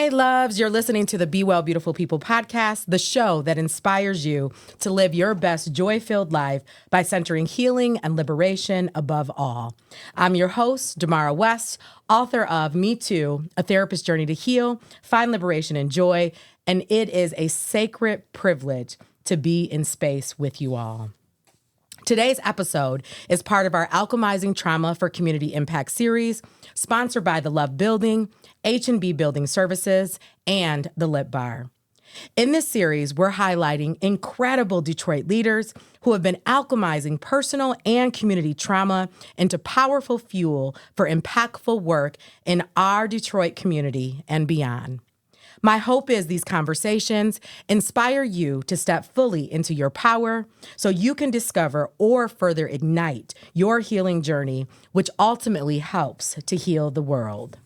Hey, loves, you're listening to the Be Well, Beautiful People podcast, the show that inspires you to live your best joy-filled life by centering healing and liberation above all. I'm your host, Demarra West, author of Me Too, A Therapist's Journey to Heal, Find Liberation and Joy, and it is a sacred privilege to be in space with you all. Today's episode is part of our Alchemizing Trauma for Community Impact series, sponsored by the Love Building, H&B Building Services, and the Lit Bar. In this series, we're highlighting incredible Detroit leaders who have been alchemizing personal and community trauma into powerful fuel for impactful work in our Detroit community and beyond. My hope is these conversations inspire you to step fully into your power so you can discover or further ignite your healing journey, which ultimately helps to heal the world.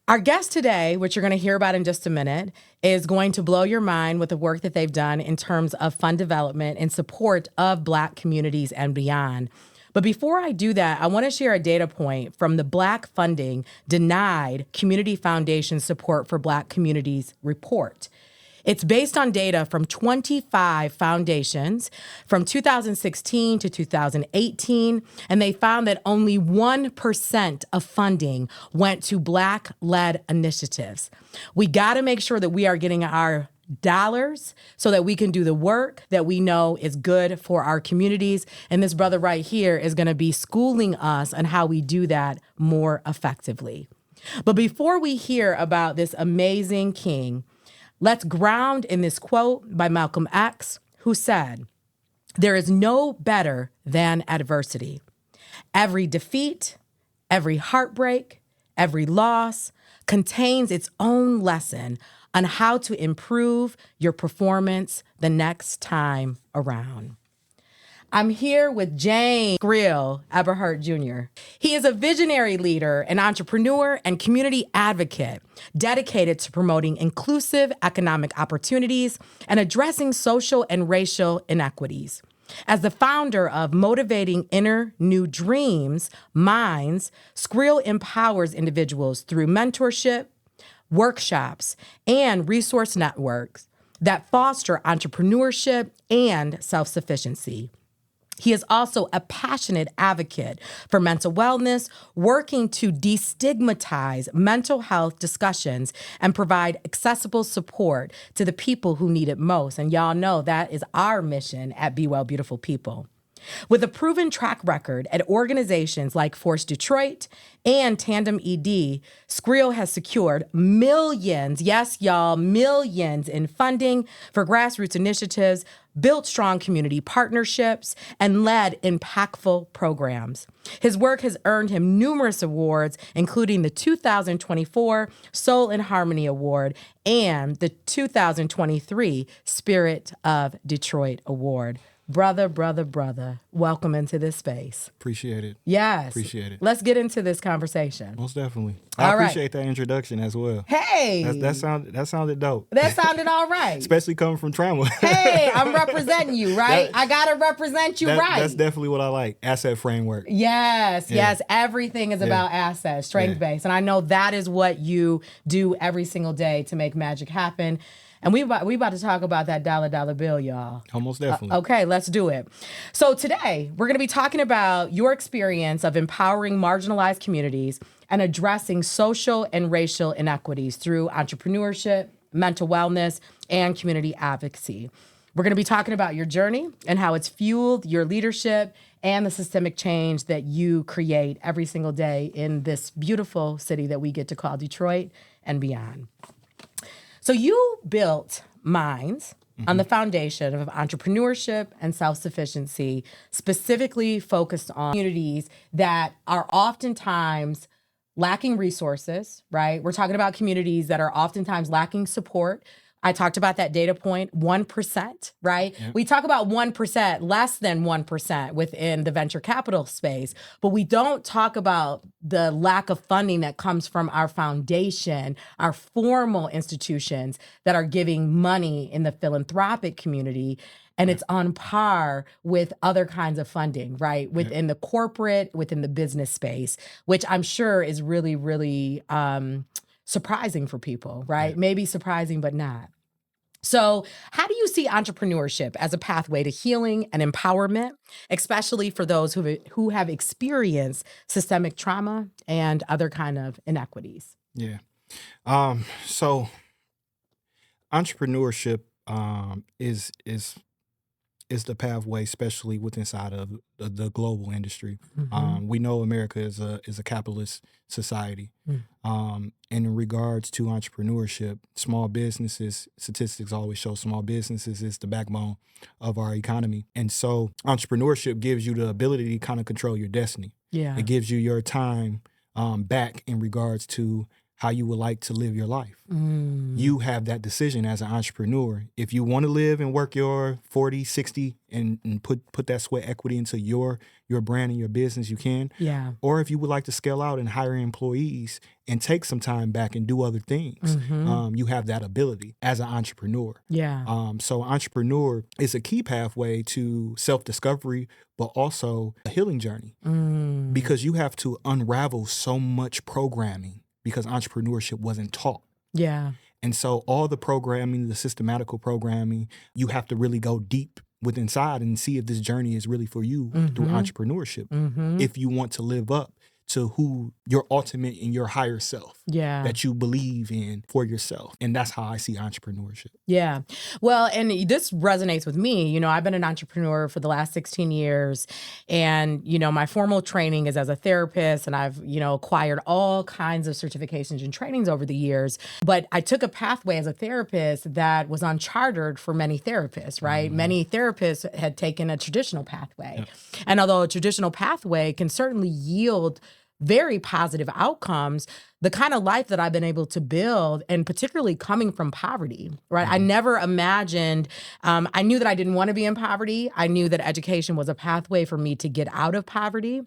Our guest today, which you're going to hear about in just a minute, is going to blow your mind with the work that they've done in terms of fund development in support of Black communities and beyond. But before I do that, I want to share a data point from the Black Funding Denied Community Foundation Support for Black Communities report. It's based on data from 25 foundations from 2016 to 2018, and they found that only 1% of funding went to Black-led initiatives. We got to make sure that we are getting our dollars so that we can do the work that we know is good for our communities. And this brother right here is going to be schooling us on how we do that more effectively. But before we hear about this amazing king, let's ground in this quote by Malcolm X, who said, "There is no better than adversity. Every defeat, every heartbreak, every loss contains its own lesson on how to improve your performance the next time around." I'm here with James Screal Eberheart Jr. He is a visionary leader, an entrepreneur, and community advocate dedicated to promoting inclusive economic opportunities and addressing social and racial inequities. As the founder of Motivating Inner New Dreams Minds, Screal empowers individuals through mentorship, workshops, and resource networks that foster entrepreneurship and self-sufficiency. He is also a passionate advocate for mental wellness, working to destigmatize mental health discussions and provide accessible support to the people who need it most. And y'all know that is our mission at Be Well, Beautiful People. With a proven track record at organizations like Force Detroit and Tandem ED, Screal has secured millions, yes, y'all, millions in funding for grassroots initiatives, built strong community partnerships, and led impactful programs. His work has earned him numerous awards, including the 2024 Soul and Harmony Award and the 2023 Spirit of Detroit Award. Brother, welcome into this space. Appreciate it. Yes. Appreciate it. Let's get into this conversation. Most definitely. All I right. appreciate that introduction as well. Hey. That sounded dope. That sounded all right. Especially coming from trauma. Hey, I'm representing you, right? I got to represent you right. That's definitely what I like. Asset framework. Yes. Everything is about assets, strength-based. And I know that is what you do every single day to make magic happen. And we about to talk about that dollar bill, y'all. Almost definitely. Okay, let's do it. So today, we're going to be talking about your experience of empowering marginalized communities and addressing social and racial inequities through entrepreneurship, mental wellness, and community advocacy. We're going to be talking about your journey and how it's fueled your leadership and the systemic change that you create every single day in this beautiful city that we get to call Detroit and beyond. So you built Minds on the foundation of entrepreneurship and self-sufficiency, specifically focused on communities that are oftentimes lacking resources, right? We're talking about communities that are oftentimes lacking support. I talked about that data point, 1%, right? Yep. We talk about 1%, less than 1% within the venture capital space, but we don't talk about the lack of funding that comes from our foundation, our formal institutions that are giving money in the philanthropic community. And it's on par with other kinds of funding, right? Within the corporate, within the business space, which I'm sure is really, really surprising for people, right? Maybe surprising, but not. So, how do you see entrepreneurship as a pathway to healing and empowerment, especially for those who have experienced systemic trauma and other kind of inequities? Yeah. So entrepreneurship is the pathway, especially with inside of the global industry. We know America is a capitalist society. And in regards to entrepreneurship, small businesses, statistics always show small businesses is the backbone of our economy. And so entrepreneurship gives you the ability to kind of control your destiny. Yeah. It gives you your time back in regards to how you would like to live your life. You have that decision as an entrepreneur. If you want to live and work your 40, 60 and put that sweat equity into your brand and your business, you can. Yeah. Or if you would like to scale out and hire employees and take some time back and do other things, you have that ability as an entrepreneur. Yeah. So entrepreneur is a key pathway to self-discovery, but also a healing journey because you have to unravel so much programming because entrepreneurship wasn't taught. Yeah. And so all the programming, the systematical programming, you have to really go deep within inside and see if this journey is really for you through entrepreneurship. If you want to live up to who your ultimate and your higher self that you believe in for yourself. And that's how I see entrepreneurship. Yeah. Well, and this resonates with me. You know, I've been an entrepreneur for the last 16 years. And, you know, my formal training is as a therapist, and I've, you know, acquired all kinds of certifications and trainings over the years. But I took a pathway as a therapist that was uncharted for many therapists, right? Many therapists had taken a traditional pathway. And although a traditional pathway can certainly yield very positive outcomes, the kind of life that I've been able to build, and particularly coming from poverty, right? I never imagined, I knew that I didn't want to be in poverty. I knew that education was a pathway for me to get out of poverty.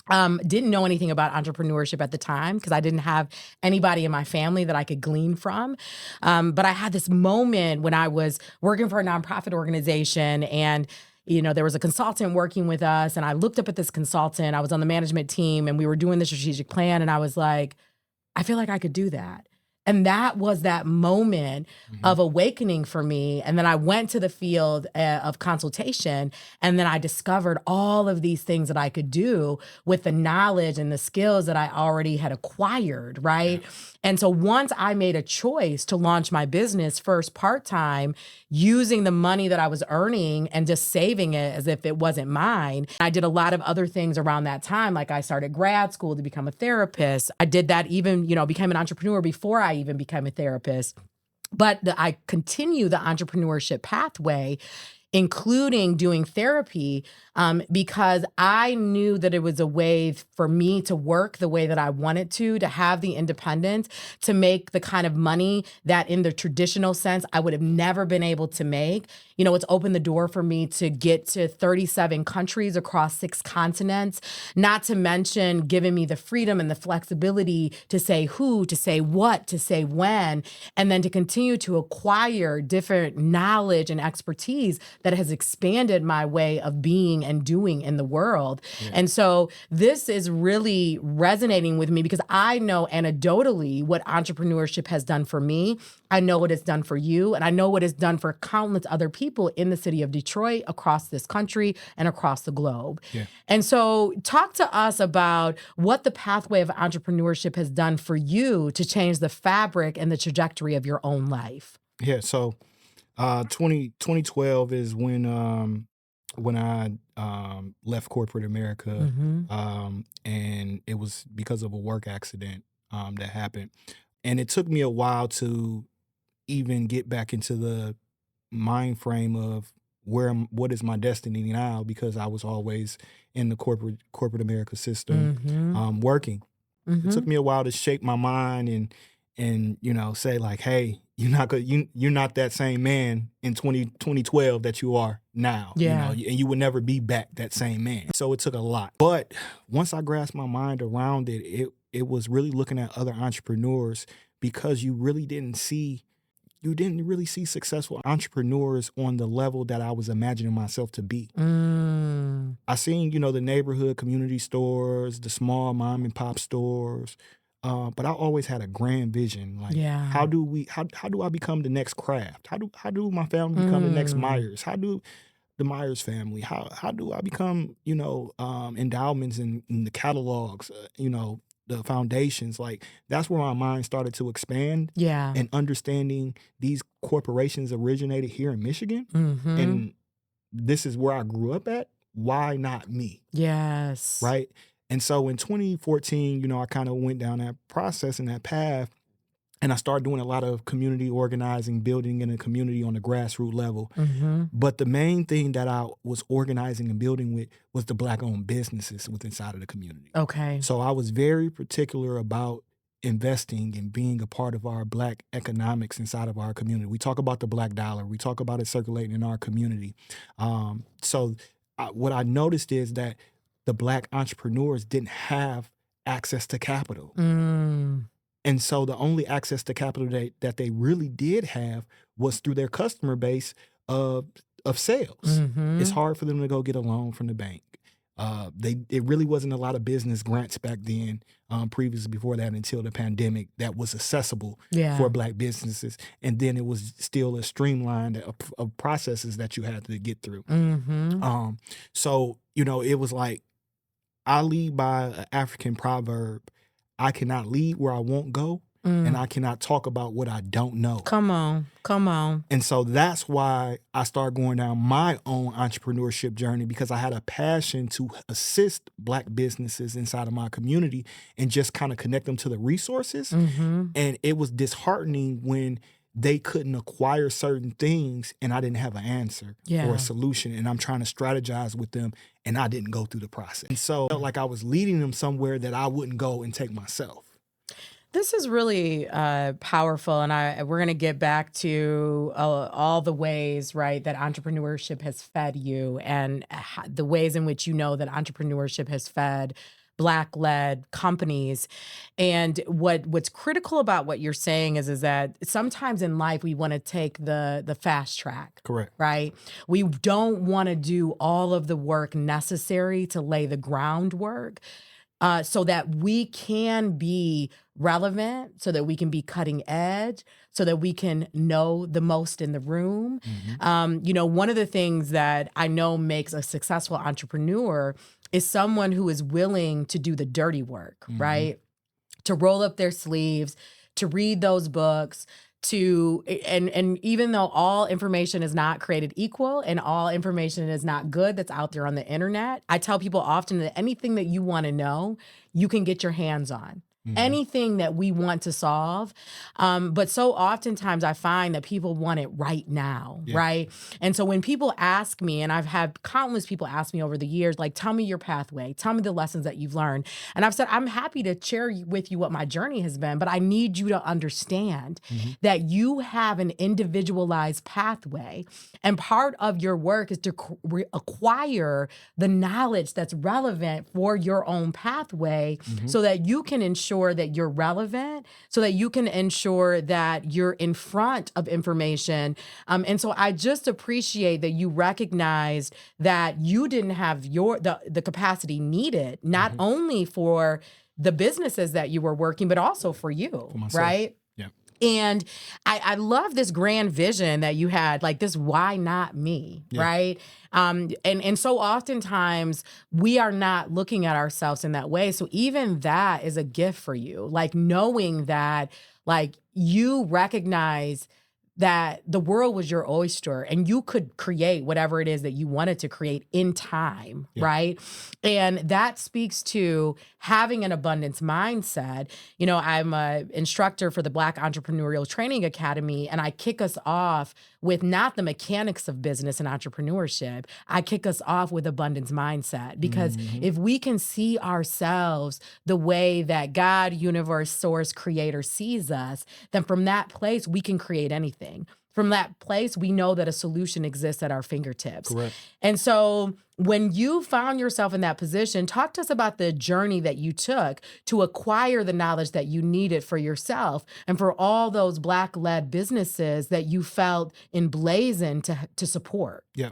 Didn't know anything about entrepreneurship at the time because I didn't have anybody in my family that I could glean from. But I had this moment when I was working for a nonprofit organization, and you know, there was a consultant working with us, and I looked up at this consultant. I was on the management team, and we were doing the strategic plan, and I was like, I feel like I could do that. And that was that moment of awakening for me. And then I went to the field of consultation, and then I discovered all of these things that I could do with the knowledge and the skills that I already had acquired, right? Yeah. And so once I made a choice to launch my business first part-time, using the money that I was earning and just saving it as if it wasn't mine, I did a lot of other things around that time. Like I started grad school to become a therapist. I did that even, you know, became an entrepreneur before I even became a therapist. But I continue the entrepreneurship pathway, including doing therapy, because I knew that it was a way for me to work the way that I wanted to have the independence, to make the kind of money that in the traditional sense I would have never been able to make. You know, it's opened the door for me to get to 37 countries across 6 continents, not to mention giving me the freedom and the flexibility to say who, to say what, to say when, and then to continue to acquire different knowledge and expertise that has expanded my way of being and doing in the world. Yeah. And so this is really resonating with me because I know anecdotally what entrepreneurship has done for me. I know what it's done for you, and I know what it's done for countless other people in the city of Detroit, across this country, and across the globe. Yeah. And so talk to us about what the pathway of entrepreneurship has done for you to change the fabric and the trajectory of your own life. Yeah, so 2012 is when I left corporate America, and it was because of a work accident that happened. And it took me a while to even get back into the mind frame of what is my destiny now, because I was always in the corporate America system, working. It took me a while to shape my mind and you know, say like, hey, you're not that same man in 2012 that you are now. Yeah. You know, and you would never be back that same man. So it took a lot. But once I grasped my mind around it, it was really looking at other entrepreneurs, because you didn't really see successful entrepreneurs on the level that I was imagining myself to be. I seen, you know, the neighborhood community stores, the small mom and pop stores, But I always had a grand vision. Like, Yeah. how do I become the next Kraft? How do my family become the next Myers? How do the Myers family? How do I become, endowments in the catalogs, the foundations? Like, that's where my mind started to expand Yeah. and understanding these corporations originated here in Michigan. Mm-hmm. And this is where I grew up at. Why not me? Yes. Right. And so in 2014, I kind of went down that process and that path. And I started doing a lot of community organizing, building in a community on the grassroots level. Mm-hmm. But the main thing that I was organizing and building with was the Black-owned businesses within inside of the community. Okay. So I was very particular about investing and being a part of our Black economics inside of our community. We talk about the Black dollar. We talk about it circulating in our community. What I noticed is that the Black entrepreneurs didn't have access to capital. And so the only access to capital that they really did have was through their customer base of sales. It's hard for them to go get a loan from the bank. It really wasn't a lot of business grants back then, previously before that, until the pandemic, that was accessible for Black businesses. And then it was still a streamlined of processes that you had to get through. So, it was like, I lead by an African proverb: I cannot lead where I won't go, and I cannot talk about what I don't know. Come on. And so that's why I started going down my own entrepreneurship journey, because I had a passion to assist Black businesses inside of my community and just kind of connect them to the resources. And it was disheartening when they couldn't acquire certain things and I didn't have an answer or a solution, and I'm trying to strategize with them and I didn't go through the process. And so I felt like I was leading them somewhere that I wouldn't go and take myself. This is really powerful, and we're going to get back to all the ways, right, that entrepreneurship has fed you, and the ways in which that entrepreneurship has fed Black-led companies. And what's critical about what you're saying is that sometimes in life we want to take the fast track. Correct. Right? We don't want to do all of the work necessary to lay the groundwork, so that we can be relevant, so that we can be cutting edge, so that we can know the most in the room. One of the things that I know makes a successful entrepreneur is someone who is willing to do the dirty work, right? To roll up their sleeves, to read those books, and even though all information is not created equal and all information is not good that's out there on the internet, I tell people often that anything that you want to know, you can get your hands on. Anything that we want to solve. But so oftentimes I find that people want it right now, right? And so when people ask me, and I've had countless people ask me over the years, like, tell me your pathway, tell me the lessons that you've learned. And I've said, I'm happy to share with you what my journey has been, but I need you to understand that you have an individualized pathway. And part of your work is to acquire the knowledge that's relevant for your own pathway, so that you can ensure that you're relevant, so that you can ensure that you're in front of information. And so I just appreciate that you recognized that you didn't have the capacity needed, not only for the businesses that you were working, but also for you, right? And I love this grand vision that you had, like this, why not me, right? And so oftentimes we are not looking at ourselves in that way. So even that is a gift for you, like knowing that, like, you recognize that the world was your oyster and you could create whatever it is that you wanted to create in time, right? And that speaks to having an abundance mindset. I'm an instructor for the Black Entrepreneurial Training Academy, and I kick us off with not the mechanics of business and entrepreneurship. I kick us off with abundance mindset, because if we can see ourselves the way that God, universe, source, creator sees us, then from that place, we can create anything. From that place, we know that a solution exists at our fingertips. Correct. And so when you found yourself in that position, talk to us about the journey that you took to acquire the knowledge that you needed for yourself and for all those Black-led businesses that you felt emblazoned to support. Yeah.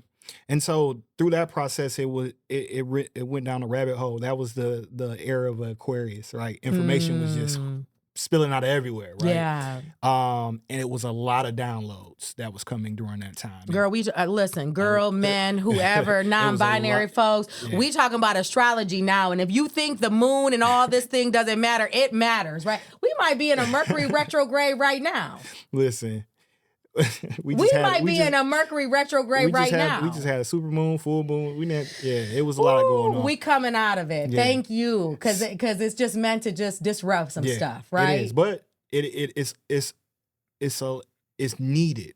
And so through that process, it went down a rabbit hole. That was the era of Aquarius, right? Information was just spilling out of everywhere, right? Yeah. And it was a lot of downloads that was coming during that time. Girl, we listen, girl, men, whoever, non-binary folks, we talking about astrology now. And if you think the moon and all this thing doesn't matter, it matters, right? We might be in a Mercury retrograde right now. Listen, we might be in a Mercury retrograde right now. We just had a super moon, full moon. It was a lot going on. We coming out of it. Yeah. Thank you, because it's just meant to just disrupt some stuff, right? It is, but it's needed.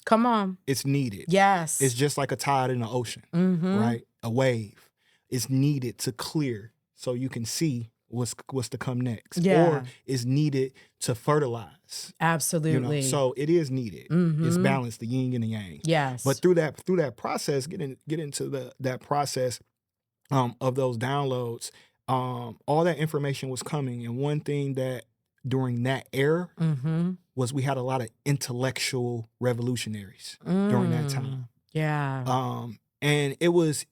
Come on, it's needed. Yes, it's just like a tide in the ocean, right? A wave. It's needed to clear so you can see what's to come next, or is needed to fertilize. Absolutely. So it is needed. It's balanced, the yin and the yang. Yes. But through that process, get into that process of those downloads, all that information was coming, and one thing that during that era was we had a lot of intellectual revolutionaries during that time. Yeah. And it was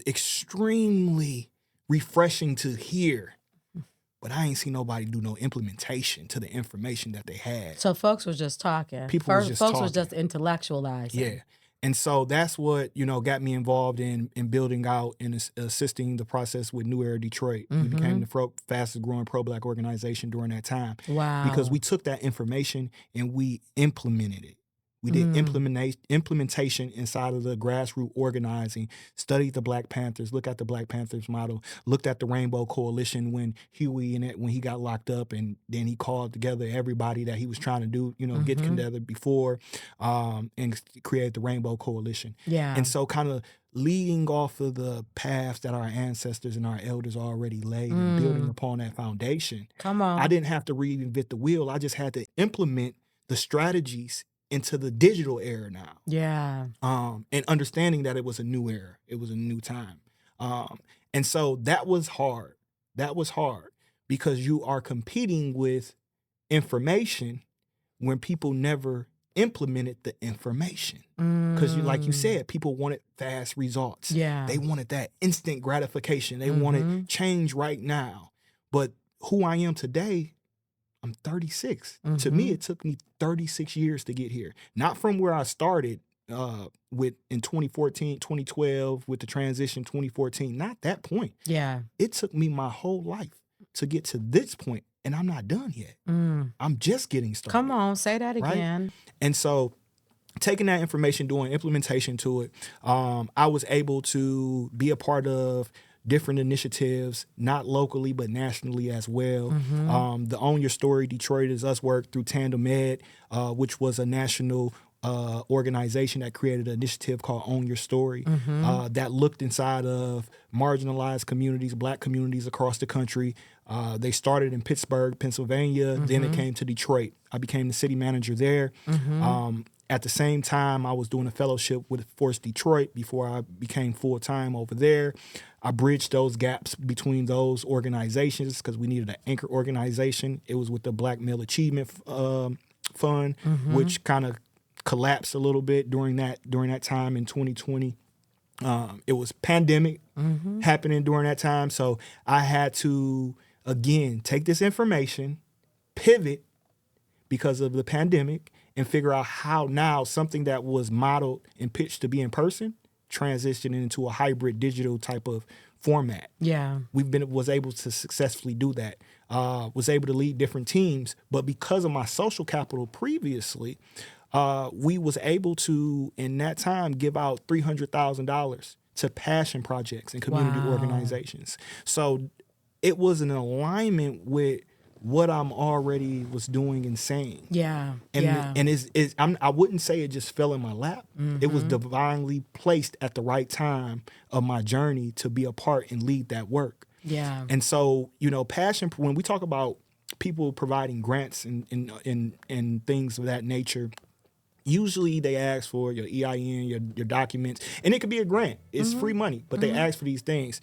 extremely refreshing to hear. But I ain't seen nobody do no implementation to the information that they had. So folks was just talking. Folks was just intellectualizing. Yeah. And so that's what, got me involved in building out and assisting the process with New Era Detroit. We became the fastest growing pro-Black organization during that time. Wow. Because we took that information and we implemented it. We did implementation inside of the grassroots organizing, studied the Black Panthers, looked at the Black Panthers model, looked at the Rainbow Coalition when Huey when he got locked up, and then he called together everybody that he was trying to do, get together before, and create the Rainbow Coalition. Yeah. And so kind of leading off of the paths that our ancestors and our elders already laid and building upon that foundation. Come on. I didn't have to reinvent the wheel. I just had to implement the strategies into the digital era now. Yeah. And understanding that it was a new era. It was a new time. And so that was hard. That was hard because you are competing with information when people never implemented the information. Because like you said, people wanted fast results. Yeah. They wanted that instant gratification. They wanted change right now. But who I am today, I'm 36. To me, it took me 36 years to get here. Not from where I started in 2014, 2012, with the transition 2014. Not that point. Yeah. It took me my whole life to get to this point, and I'm not done yet. I'm just getting started. Come on, say that again. Right? And so taking that information, doing implementation to it, I was able to be a part of different initiatives, not locally, but nationally as well. The Own Your Story Detroit is us work through Tandem Ed, which was a national organization that created an initiative called Own Your Story that looked inside of marginalized communities, Black communities across the country. They started in Pittsburgh, Pennsylvania. Then it came to Detroit. I became the city manager there. At the same time, I was doing a fellowship with Force Detroit before I became full-time over there. I bridged those gaps between those organizations because we needed an anchor organization. It was with the Black Male Achievement Fund, which kind of collapsed a little bit during that time in 2020. It was pandemic happening during that time, so I had to, again, take this information, pivot because of the pandemic, and figure out how now something that was modeled and pitched to be in person transitioning into a hybrid digital type of format. Yeah. Was able to successfully do that. Was able to lead different teams, but because of my social capital previously, we was able to, in that time, give out $300,000 to passion projects and community organizations. So it was an alignment with what I'm already was doing and saying. Yeah. And I wouldn't say it just fell in my lap. It was divinely placed at the right time of my journey to be a part and lead that work. Yeah. And so, passion, when we talk about people providing grants and things of that nature, usually they ask for your EIN, your documents, and it could be a grant. It's free money, but they ask for these things.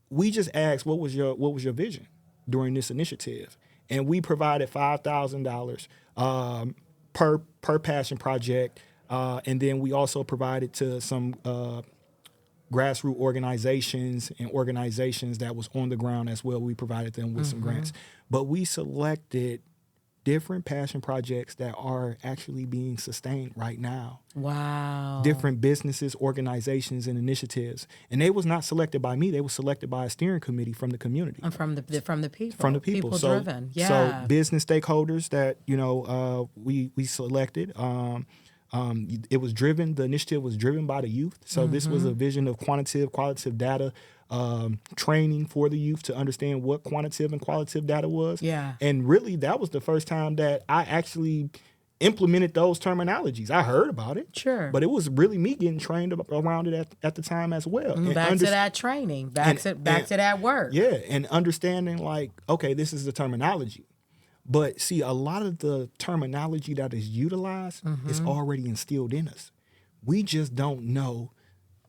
We just asked, what was your vision during this initiative? And we provided $5,000 per passion project. And then we also provided to some grassroots organizations and organizations that was on the ground as well. We provided them with some grants. But we selected different passion projects that are actually being sustained right now. Wow. Different businesses, organizations, and initiatives. And they was not selected by me. They were selected by a steering committee from the community. And from the people. From the people. People driven. Yeah. So business stakeholders that, we selected. It was driven, the initiative was driven by the youth. So this was a vision of qualitative data, training for the youth to understand what quantitative and qualitative data was. Yeah. And really, that was the first time that I actually implemented those terminologies. I heard about it. Sure. But it was really me getting trained around it at the time as well. Back to that training, back to that work. Yeah, and understanding like, okay, this is the terminology. But see, a lot of the terminology that is utilized is already instilled in us. We just don't know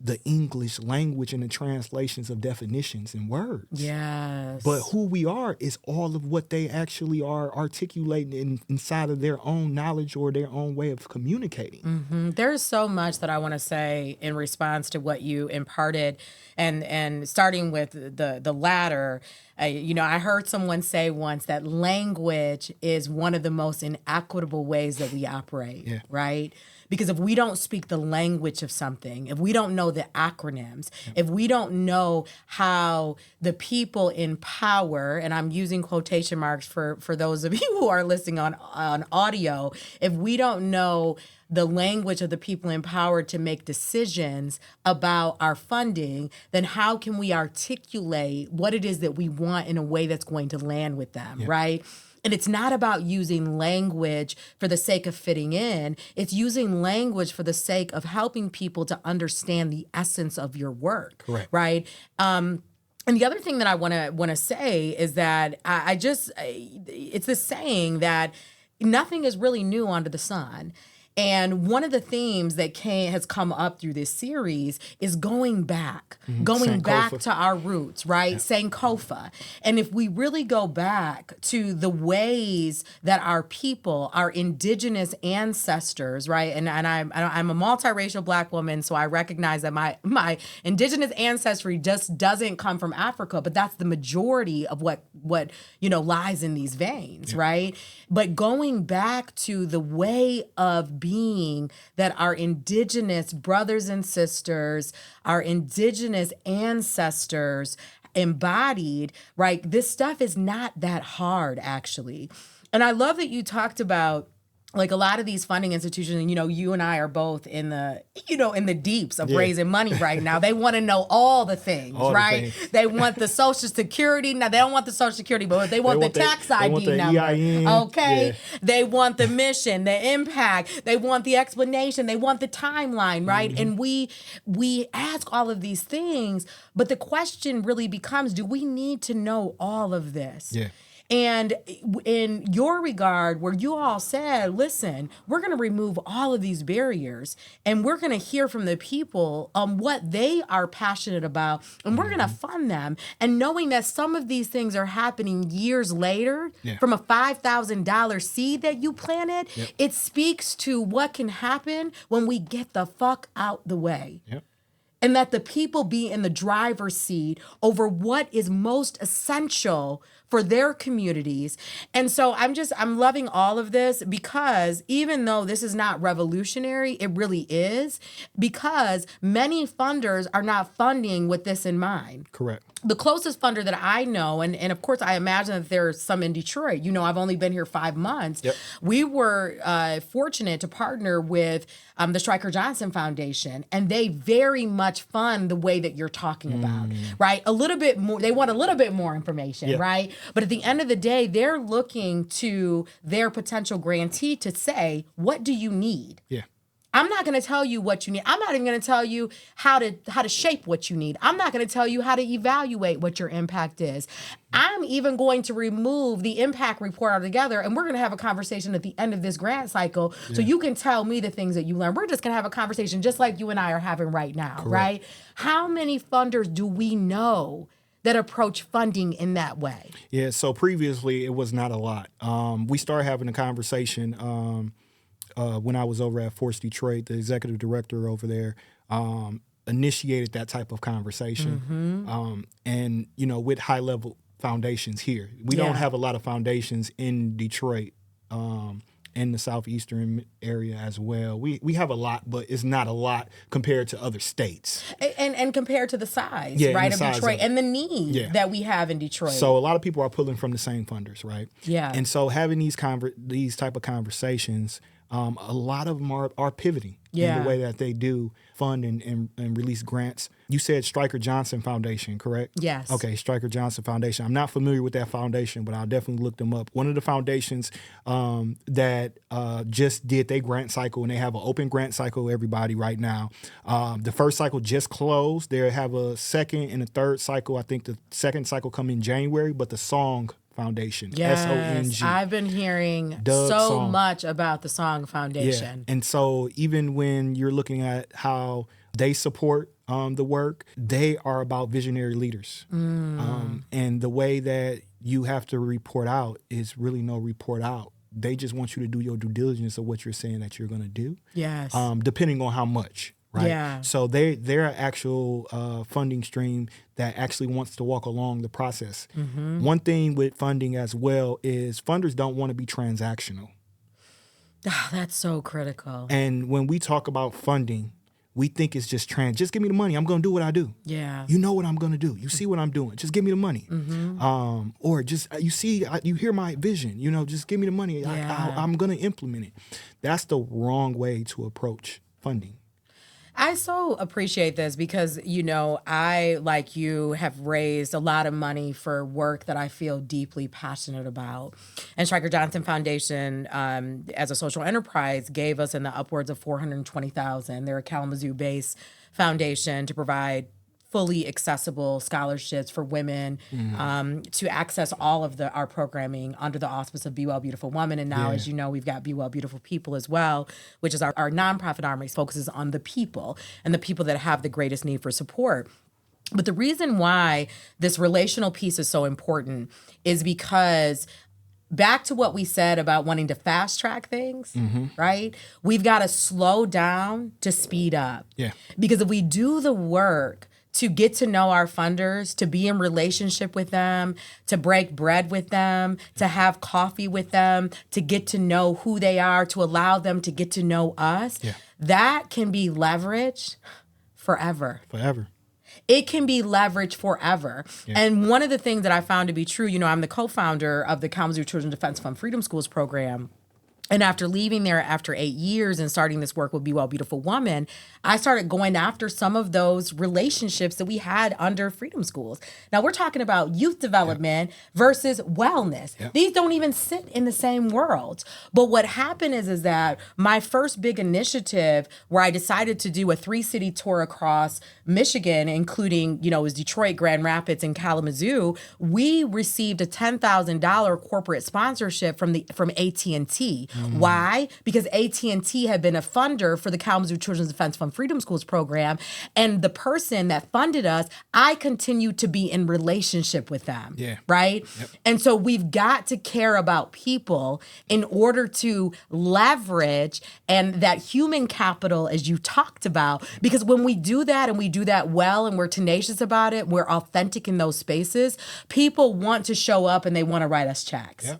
the English language and the translations of definitions and words. Yes. But who we are is all of what they actually are articulating inside of their own knowledge or their own way of communicating. There's so much that I want to say in response to what you imparted, and starting with the latter. I heard someone say once that language is one of the most inequitable ways that we operate, right? Because if we don't speak the language of something, if we don't know the acronyms, if we don't know how the people in power, and I'm using quotation marks for those of you who are listening on audio, if we don't know the language of the people in power to make decisions about our funding, then how can we articulate what it is that we want in a way that's going to land with them, right? And it's not about using language for the sake of fitting in. It's using language for the sake of helping people to understand the essence of your work, right? And the other thing that I want to say is that it's the saying that nothing is really new under the sun. And one of the themes that has come up through this series is going back to our roots, right? Sankofa. And if we really go back to the ways that our people, our indigenous ancestors, right? And I'm a multiracial Black woman, so I recognize that my indigenous ancestry just doesn't come from Africa, but that's the majority of what lies in these veins, right? But going back to the way of being that our indigenous brothers and sisters, our indigenous ancestors embodied, right? This stuff is not that hard, actually. And I love that you talked about like a lot of these funding institutions, and you and I are both in the deeps of raising money right now. They want to know all the things, right? They want the Social Security. Now they don't want the Social Security, but they want the tax ID number. EIN. Okay, they want the mission, the impact. They want the explanation. They want the timeline, right? And we ask all of these things, but the question really becomes: do we need to know all of this? Yeah. And in your regard, where you all said, listen, we're going to remove all of these barriers and we're going to hear from the people on what they are passionate about, and we're going to fund them. And knowing that some of these things are happening years later from a $5,000 seed that you planted, it speaks to what can happen when we get the fuck out the way. And that the people be in the driver's seat over what is most essential for their communities. And so I'm loving all of this, because even though this is not revolutionary, it really is, because many funders are not funding with this in mind. Correct. The closest funder that I know, and of course I imagine that there's some in Detroit, I've only been here 5 months. We were fortunate to partner with the Stryker Johnson Foundation, and they very much fund the way that you're talking about, right? A little bit more, they want a little bit more information, right? But at the end of the day, they're looking to their potential grantee to say, what do you need? I'm not going to tell you what you need. I'm not even going to tell you how to shape what you need. I'm not going to tell you how to evaluate what your impact is. I'm even going to remove the impact report altogether, and we're going to have a conversation at the end of this grant cycle so you can tell me the things that you learned. We're just going to have a conversation just like you and I are having right now, right? How many funders do we know that approach funding in that way? Yeah, so previously it was not a lot. We started having a conversation when I was over at Force Detroit, the executive director over there initiated that type of conversation. And, you know, with high level foundations here. We don't have a lot of foundations in Detroit, in the southeastern area as well. We have a lot, but it's not a lot compared to other states. And compared to the size, Yeah, right, and the of size Detroit of it. and the need Yeah. that we have in Detroit. So a lot of people are pulling from the same funders, right? Yeah. And so having these type of conversations, a lot of them are pivoting in the way that they do fund and release grants. You said Stryker Johnson Foundation, correct? Yes. Okay, Stryker Johnson Foundation. I'm not familiar with that foundation, but I'll definitely look them up. One of the foundations that just did their grant cycle, and they have an open grant cycle, everybody, right now. The first cycle just closed. They have a second and a third cycle. I think the second cycle come in January, but the Song Foundation, Yes, SONG. I've been hearing Doug so Song. much about the Song Foundation. Yeah. And so even when you're looking at how they support the work, they are about visionary leaders. And the way that you have to report out is really no report out. They just want you to do your due diligence of what you're saying that you're going to do. Yes. Depending on how much. Right. Yeah. So they're an actual funding stream that actually wants to walk along the process. One thing with funding as well is funders don't want to be transactional. Oh, that's so critical. And when we talk about funding, we think it's just just give me the money. I'm going to do what I do. Yeah. You know what I'm going to do. You see what I'm doing. Just give me the money. Or just, you hear my vision, you know, just give me the money. Yeah. I'm going to implement it. That's the wrong way to approach funding. I so appreciate this because, you know, I, like you, have raised a lot of money for work that I feel deeply passionate about. And Stryker Johnson Foundation, as a social enterprise, gave us in the upwards of $420,000. They're a Kalamazoo-based foundation to provide fully accessible scholarships for women to access all of our programming under the auspice of Be Well Beautiful Woman. And now, as you know, we've got Be Well Beautiful People as well, which is our nonprofit arm, which focuses on the people and the people that have the greatest need for support. But the reason why this relational piece is so important is because back to what we said about wanting to fast track things, right? We've got to slow down to speed up. Yeah. Because if we do the work to get to know our funders, to be in relationship with them, to break bread with them, to have coffee with them, to get to know who they are, to allow them to get to know us, that can be leveraged forever. It can be leveraged forever. Yeah. And one of the things that I found to be true, you know, I'm the co-founder of the Kalamazoo Children's Defense Fund Freedom Schools program. And after leaving there after 8 years and starting this work with Be Well Beautiful Woman, I started going after some of those relationships that we had under Freedom Schools. Now, we're talking about youth development versus wellness. These don't even sit in the same world. But what happened is that my first big initiative where I decided to do a 3-city tour across Michigan, including, you know, it was Detroit, Grand Rapids, and Kalamazoo, we received a $10,000 corporate sponsorship from AT&T. Why? Because AT&T had been a funder for the Kalamazoo Children's Defense Fund Freedom Schools program, and the person that funded us, I continued to be in relationship with them, right? And so we've got to care about people in order to leverage and that human capital, as you talked about, because when we do that and we do that well and we're tenacious about it, we're authentic in those spaces, people want to show up and they want to write us checks.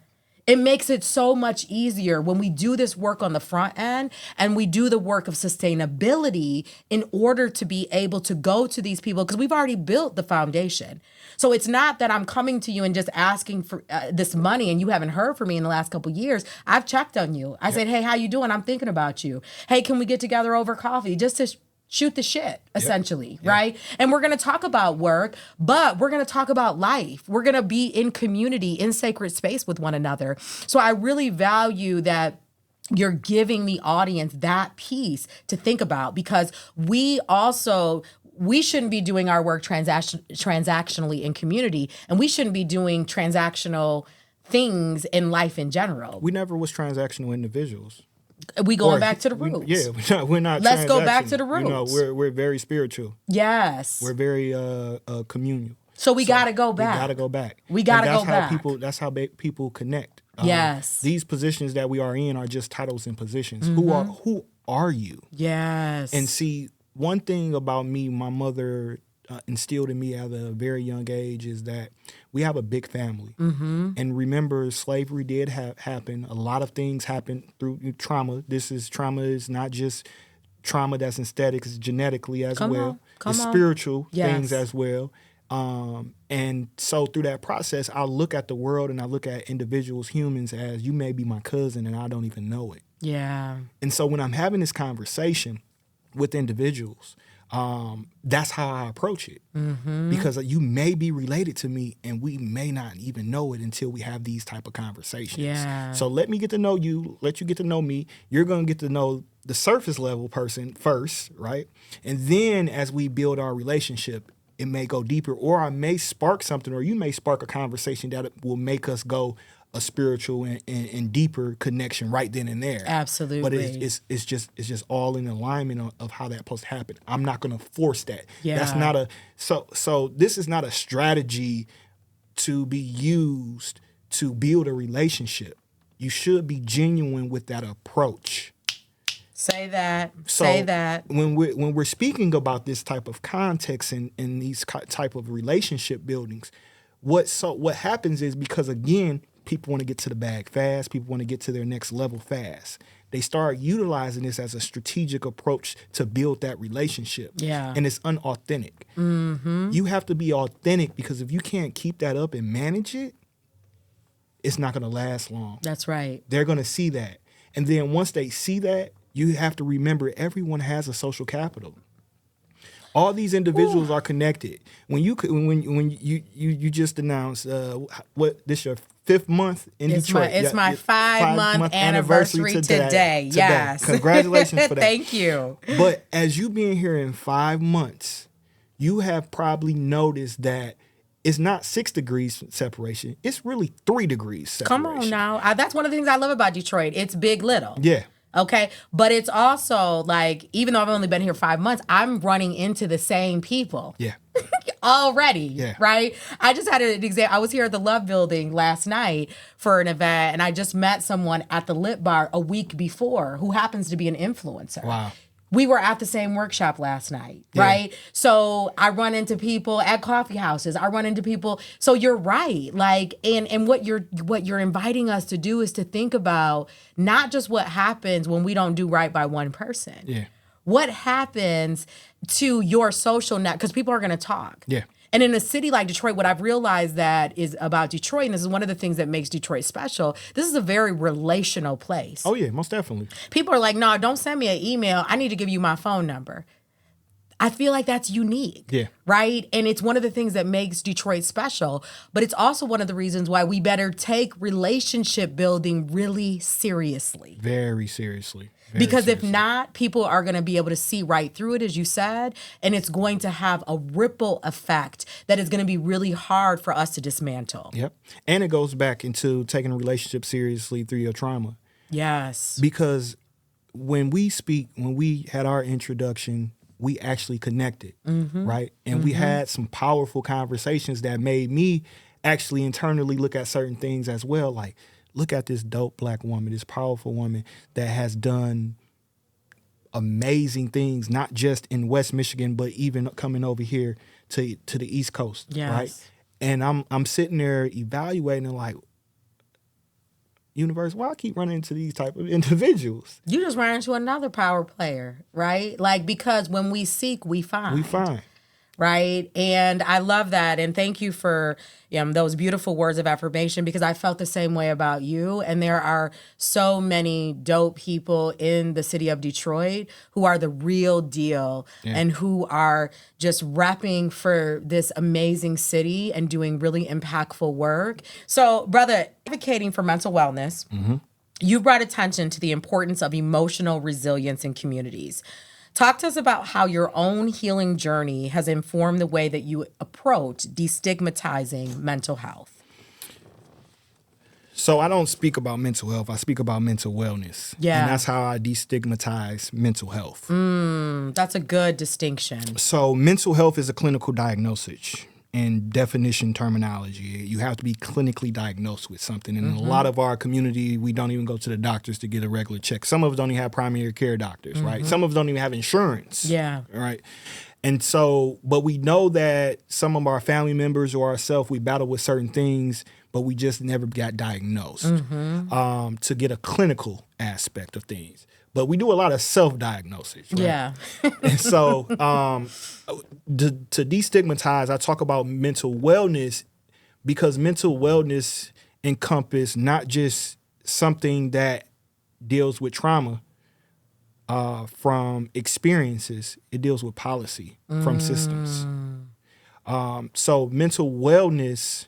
It makes it so much easier when we do this work on the front end and we do the work of sustainability in order to be able to go to these people, because we've already built the foundation. So it's not that I'm coming to you and just asking for this money and you haven't heard from me in the last couple of years. I've checked on you. I said, hey, how you doing? I'm thinking about you. Hey, can we get together over coffee just to shoot the shit, essentially, right? And we're going to talk about work, but we're going to talk about life. We're going to be in community, in sacred space with one another. So I really value that you're giving the audience that piece to think about, because we shouldn't be doing our work transactionally in community, and we shouldn't be doing transactional things in life in general. We never was transactional individuals. We going back to the roots. We're not. Let's go back to the roots. You know, we're very spiritual. Yes. We're very communal. So we got to go back. We got to go back. We got to go back. That's how people connect. Yes. These positions that we are in are just titles and positions. Mm-hmm. Who are you? Yes. And see, one thing about me, my mother instilled in me at a very young age is that we have a big family. Mm-hmm. And remember, slavery did happen. A lot of things happen through trauma. Trauma is not just trauma that's aesthetic, it's genetically as well. It's spiritual things as well. And so through that process, I look at the world and I look at individuals, humans, as you may be my cousin and I don't even know it. Yeah. And so when I'm having this conversation with individuals, that's how I approach it. Mm-hmm. Because you may be related to me and we may not even know it until we have these type of conversations. Yeah. So let me get to know you, let you get to know me. You're going to get to know the surface level person first, right? And then as we build our relationship, it may go deeper, or I may spark something, or you may spark a conversation that will make us go a spiritual and deeper connection right then and there. Absolutely. But it's just all in alignment of how that's supposed to happen. I'm not going to force that. Yeah. That's not so this is not a strategy to be used to build a relationship. You should be genuine with that approach. Say that. So Say that. When we're speaking about this type of context and these type of relationship buildings, what happens is, because again, people want to get to the bag fast. People want to get to their next level fast. They start utilizing this as a strategic approach to build that relationship. Yeah. And it's unauthentic. Mm-hmm. You have to be authentic, because if you can't keep that up and manage it, it's not going to last long. That's right. They're going to see that. And then once they see that, you have to remember everyone has a social capital. All these individuals are connected. When you just announced this your 5th month in Detroit. It's my 5-month anniversary today. Yes. Congratulations for that. Thank you. But as you being here in 5 months, you have probably noticed that it's not 6 degrees separation. It's really 3 degrees separation. Come on now. That's one of the things I love about Detroit. It's big little. Yeah. Okay. But it's also like, even though I've only been here 5 months, I'm running into the same people. Yeah. Already. Yeah. Right. I just had an example. I was here at the Love Building last night for an event, and I just met someone at the Lit Bar a week before who happens to be an influencer. Wow. We were at the same workshop last night, right? So I run into people at coffee houses. I run into people. So you're right. Like, and what you're inviting us to do is to think about not just what happens when we don't do right by one person. Yeah. What happens to your social net? Because people are going to talk. Yeah. And in a city like Detroit, what I've realized that is about Detroit, and this is one of the things that makes Detroit special, this is a very relational place. Oh, yeah, most definitely. People are like, no, don't send me an email. I need to give you my phone number. I feel like that's unique. Yeah. Right? And it's one of the things that makes Detroit special, but it's also one of the reasons why we better take relationship building really seriously. Very seriously. Because if not, people are going to be able to see right through it, as you said, and it's going to have a ripple effect that is going to be really hard for us to dismantle. Yep. And it goes back into taking a relationship seriously through your trauma. Yes. Because when we had our introduction, we actually connected, right? And we had some powerful conversations that made me actually internally look at certain things as well, like, look at this dope Black woman, this powerful woman that has done amazing things, not just in West Michigan, but even coming over here to the East Coast, right? And I'm sitting there evaluating, like, universe, why I keep running into these type of individuals? You just ran into another power player, right? Like, because when we seek, we find. We find. Right. And I love that. And thank you for those beautiful words of affirmation, because I felt the same way about you. And there are so many dope people in the city of Detroit who are the real deal and who are just repping for this amazing city and doing really impactful work. So, brother, advocating for mental wellness, you brought attention to the importance of emotional resilience in communities. Talk to us about how your own healing journey has informed the way that you approach destigmatizing mental health. So I don't speak about mental health. I speak about mental wellness. Yeah. And that's how I destigmatize mental health. That's a good distinction. So mental health is a clinical diagnosis. and definition terminology. You have to be clinically diagnosed with something. And in a lot of our community, we don't even go to the doctors to get a regular check. Some of us don't even have primary care doctors, right? Some of us don't even have insurance. Yeah. Right. And so, but we know that some of our family members or ourselves, we battle with certain things, but we just never got diagnosed to get a clinical aspect of things. But we do a lot of self-diagnosis. Right? Yeah. And so to destigmatize, I talk about mental wellness because mental wellness encompasses not just something that deals with trauma from experiences, it deals with policy from systems. So mental wellness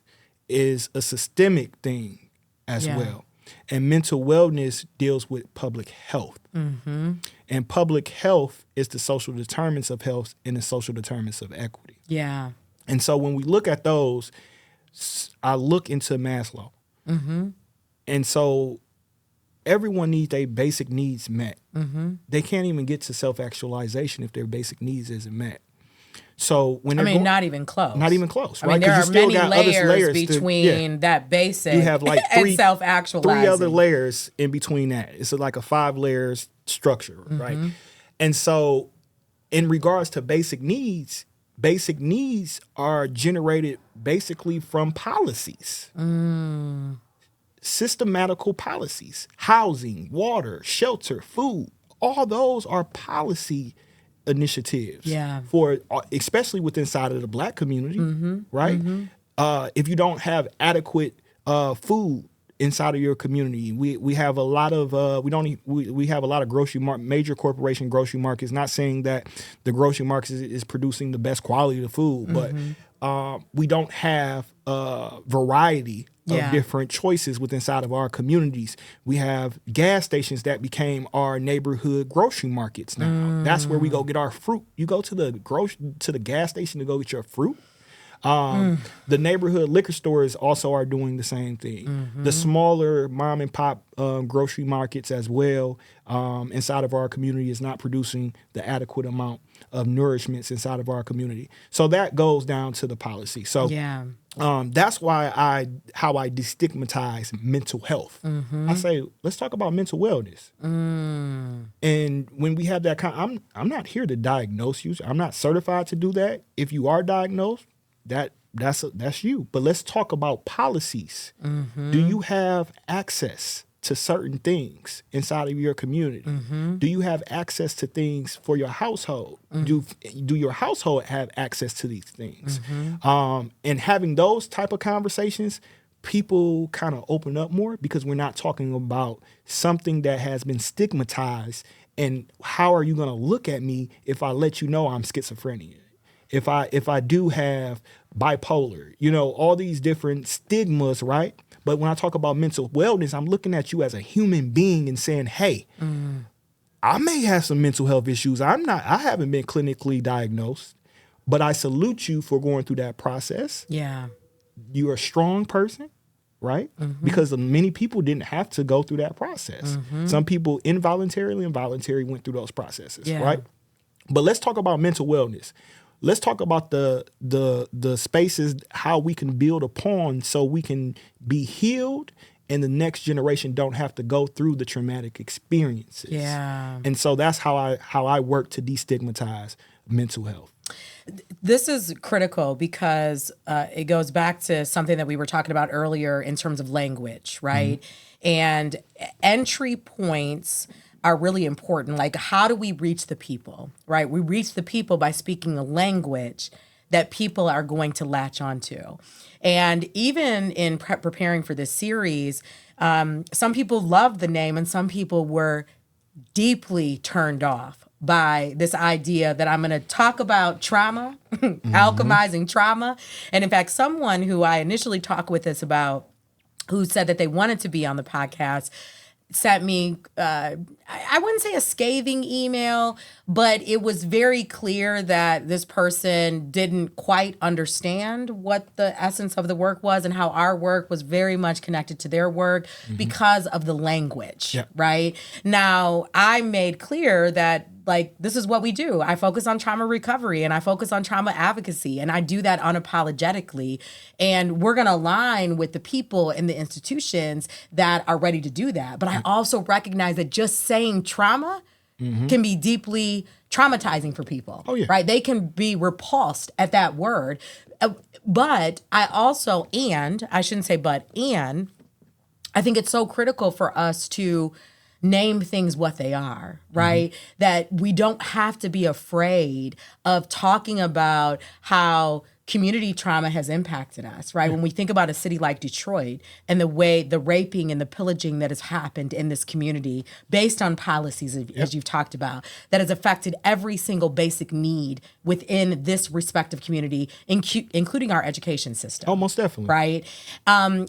is a systemic thing as well. And mental wellness deals with public health. And public health is the social determinants of health and the social determinants of equity. Yeah. And so when we look at those, I look into Maslow. And so everyone needs their basic needs met. They can't even get to self-actualization if their basic needs isn't met. So when not even close. Not even close, I right? mean, there are you still many got other layers between that basic you have like and self-actualizing. 3 other layers in between that. It's like a 5 layers structure, right? And so in regards to basic needs are generated basically from policies. Systematical policies, housing, water, shelter, food, all those are policy initiatives for, especially within inside of the Black community, right? If you don't have adequate food inside of your community, we have a lot of we have a lot of major corporation grocery markets. Not saying that the grocery market is producing the best quality of food, but we don't have variety of different choices within inside of our communities. We have gas stations that became our neighborhood grocery markets now. That's where we go get our fruit. You go to the gas station to go get your fruit. The neighborhood liquor stores also are doing the same thing. The smaller mom and pop grocery markets as well inside of our community is not producing the adequate amount of nourishments inside of our community. So that goes down to the policy. So that's why how I destigmatize mental health. I say, let's talk about mental wellness. And when we have that I'm not here to diagnose you. I'm not certified to do that. If you are diagnosed, that's you. But let's talk about policies. Do you have access to certain things inside of your community? Do you have access to things for your household? Do your household have access to these things? And having those type of conversations, people kind of open up more because we're not talking about something that has been stigmatized. And how are you going to look at me if I let you know I'm schizophrenia? If I do have bipolar, all these different stigmas, right? But when I talk about mental wellness, I'm looking at you as a human being and saying, hey, I may have some mental health issues. I haven't been clinically diagnosed, but I salute you for going through that process. Yeah. You're a strong person, right? Because many people didn't have to go through that process. Some people involuntarily and voluntarily went through those processes, right? But let's talk about mental wellness. Let's talk about the spaces, how we can build upon so we can be healed and the next generation don't have to go through the traumatic experiences. Yeah. And so that's how I work to destigmatize mental health. This is critical because it goes back to something that we were talking about earlier in terms of language, right? And entry points are really important. Like, how do we reach the people, right? We reach the people by speaking a language that people are going to latch onto. And even in preparing for this series, some people loved the name and some people were deeply turned off by this idea that I'm going to talk about trauma, alchemizing trauma. And in fact, someone who I initially talked with this about, who said that they wanted to be on the podcast, sent me, I wouldn't say a scathing email, but it was very clear that this person didn't quite understand what the essence of the work was and how our work was very much connected to their work because of the language, right? Now, I made clear that like, this is what we do. I focus on trauma recovery and I focus on trauma advocacy, and I do that unapologetically. And we're going to align with the people and the institutions that are ready to do that. But I also recognize that just saying trauma can be deeply traumatizing for people. Oh, yeah. Right? They can be repulsed at that word. But I also, and I shouldn't say but, and I think it's so critical for us to name things what they are, right? That we don't have to be afraid of talking about how community trauma has impacted us, right? When we think about a city like Detroit and the way the raping and the pillaging that has happened in this community based on policies, as you've talked about, that has affected every single basic need within this respective community, including our education system. Oh, most definitely. Right? I'm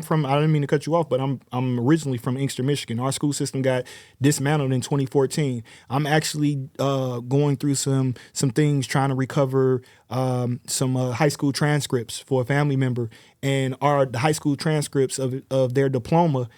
from, I didn't mean to cut you off, but I'm originally from Inkster, Michigan. Our school system got dismantled in 2014. I'm actually going through some things, trying to recover some high school transcripts for a family member, and the high school transcripts of their diploma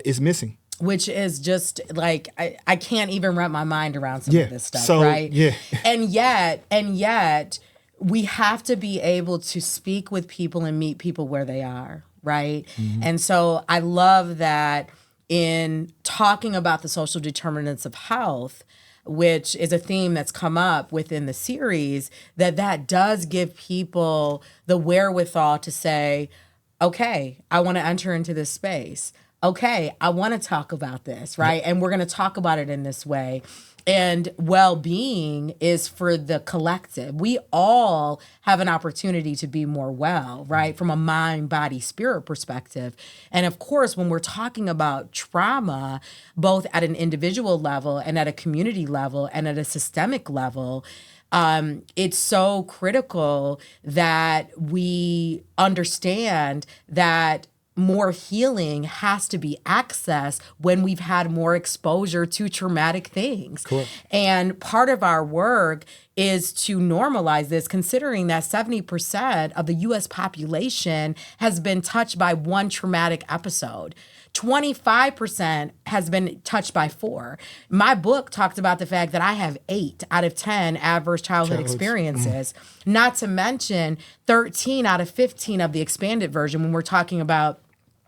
is missing. Which is just like, I can't even wrap my mind around some of this stuff, right? Yeah. And yet, we have to be able to speak with people and meet people where they are, right? And so I love that in talking about the social determinants of health, which is a theme that's come up within the series, that does give people the wherewithal to say, okay, I want to enter into this space. Okay, I want to talk about this, right? And we're going to talk about it in this way. And well-being is for the collective. We all have an opportunity to be more well, right? From a mind, body, spirit perspective. And of course, when we're talking about trauma, both at an individual level and at a community level and at a systemic level, it's so critical that we understand that more healing has to be accessed when we've had more exposure to traumatic things. Cool. And part of our work is to normalize this, considering that 70% of the U.S. population has been touched by one traumatic episode. 25% has been touched by 4. My book talked about the fact that I have 8 out of 10 adverse childhood experiences, not to mention 13 out of 15 of the expanded version when we're talking about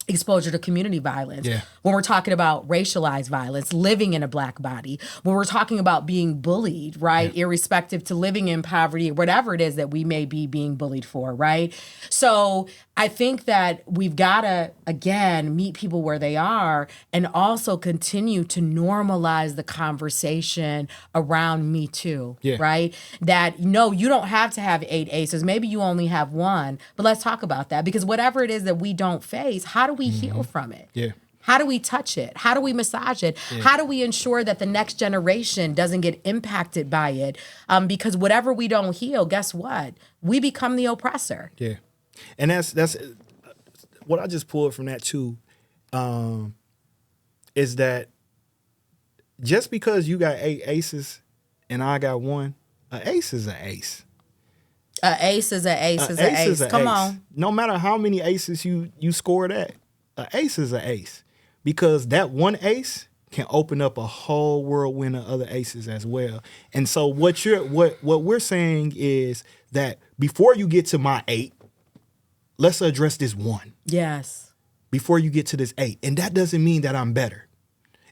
exposure to community violence, when we're talking about racialized violence, living in a Black body, when we're talking about being bullied, right, irrespective to living in poverty, whatever it is that we may be being bullied for, right? So I think that we've got to, again, meet people where they are and also continue to normalize the conversation around Me Too, right? That, no, you don't have to have 8 aces. Maybe you only have 1, but let's talk about that, because whatever it is that we don't face, how do we heal from it? How do we touch it? How do we massage it? How do we ensure that the next generation doesn't get impacted by it? Because whatever we don't heal, guess what? We become the oppressor. And that's what I just pulled from that too, is that just because you got 8 aces and I got 1, an ace is an ace. An ace is an ace is an ace. Come on. No matter how many aces you scored at, an ace is an ace. Because that one ace can open up a whole whirlwind of other aces as well. And so what we're saying is that before you get to my 8, let's address this 1. Yes. Before you get to this 8. And that doesn't mean that I'm better.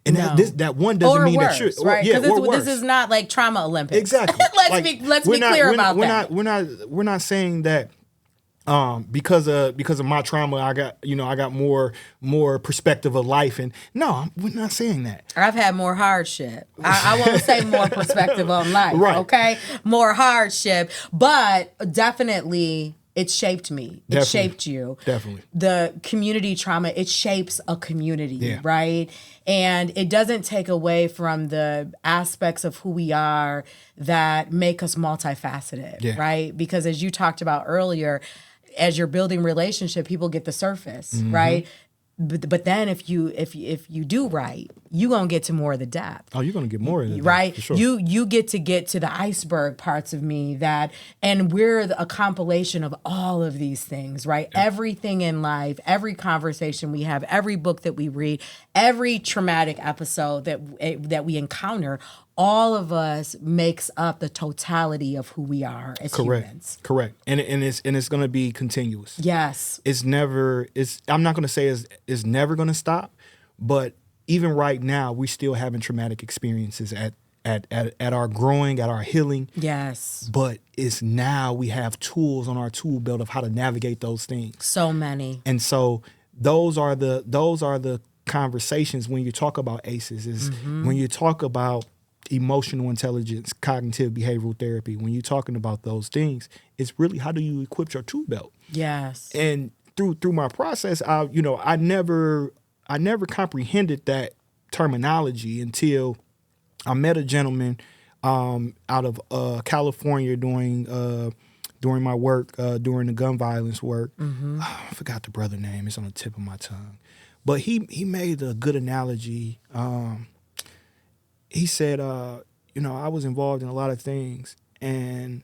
And no. that 1 doesn't mean worse, that you're right? Because this is not like trauma Olympics. Exactly. let's be clear about that. We're not saying that because of my trauma, I got more perspective of life, and no, we're not saying that. I've had more hardship. I won't say more perspective on life, right? Okay, more hardship, but definitely it shaped me. It shaped you. Definitely. The community trauma, it shapes a community, right? And it doesn't take away from the aspects of who we are that make us multifaceted, right? Because as you talked about earlier, as you're building relationship, people get the surface, right? But then if you do right, you're gonna get to more of the depth. Oh, you're gonna get more of the right? Depth, for sure. You get to the iceberg parts of me and we're a compilation of all of these things, right? Yeah. Everything in life, every conversation we have, every book that we read, every traumatic episode that we encounter, all of us makes up the totality of who we are as humans. Correct. And it's going to be continuous. Yes. I'm not going to say it's never going to stop, but even right now, we're still having traumatic experiences at our growing, at our healing. Yes. But it's now we have tools on our tool belt of how to navigate those things. So many. And so those are the conversations when you talk about ACEs, is when you talk about emotional intelligence, cognitive behavioral therapy, when you're talking about those things, it's really how do you equip your tool belt? Yes. And through my process, I never comprehended that terminology until I met a gentleman out of California during my work, during the gun violence work. I forgot the brother name. It's on the tip of my tongue. But he made a good analogy. He said, I was involved in a lot of things, and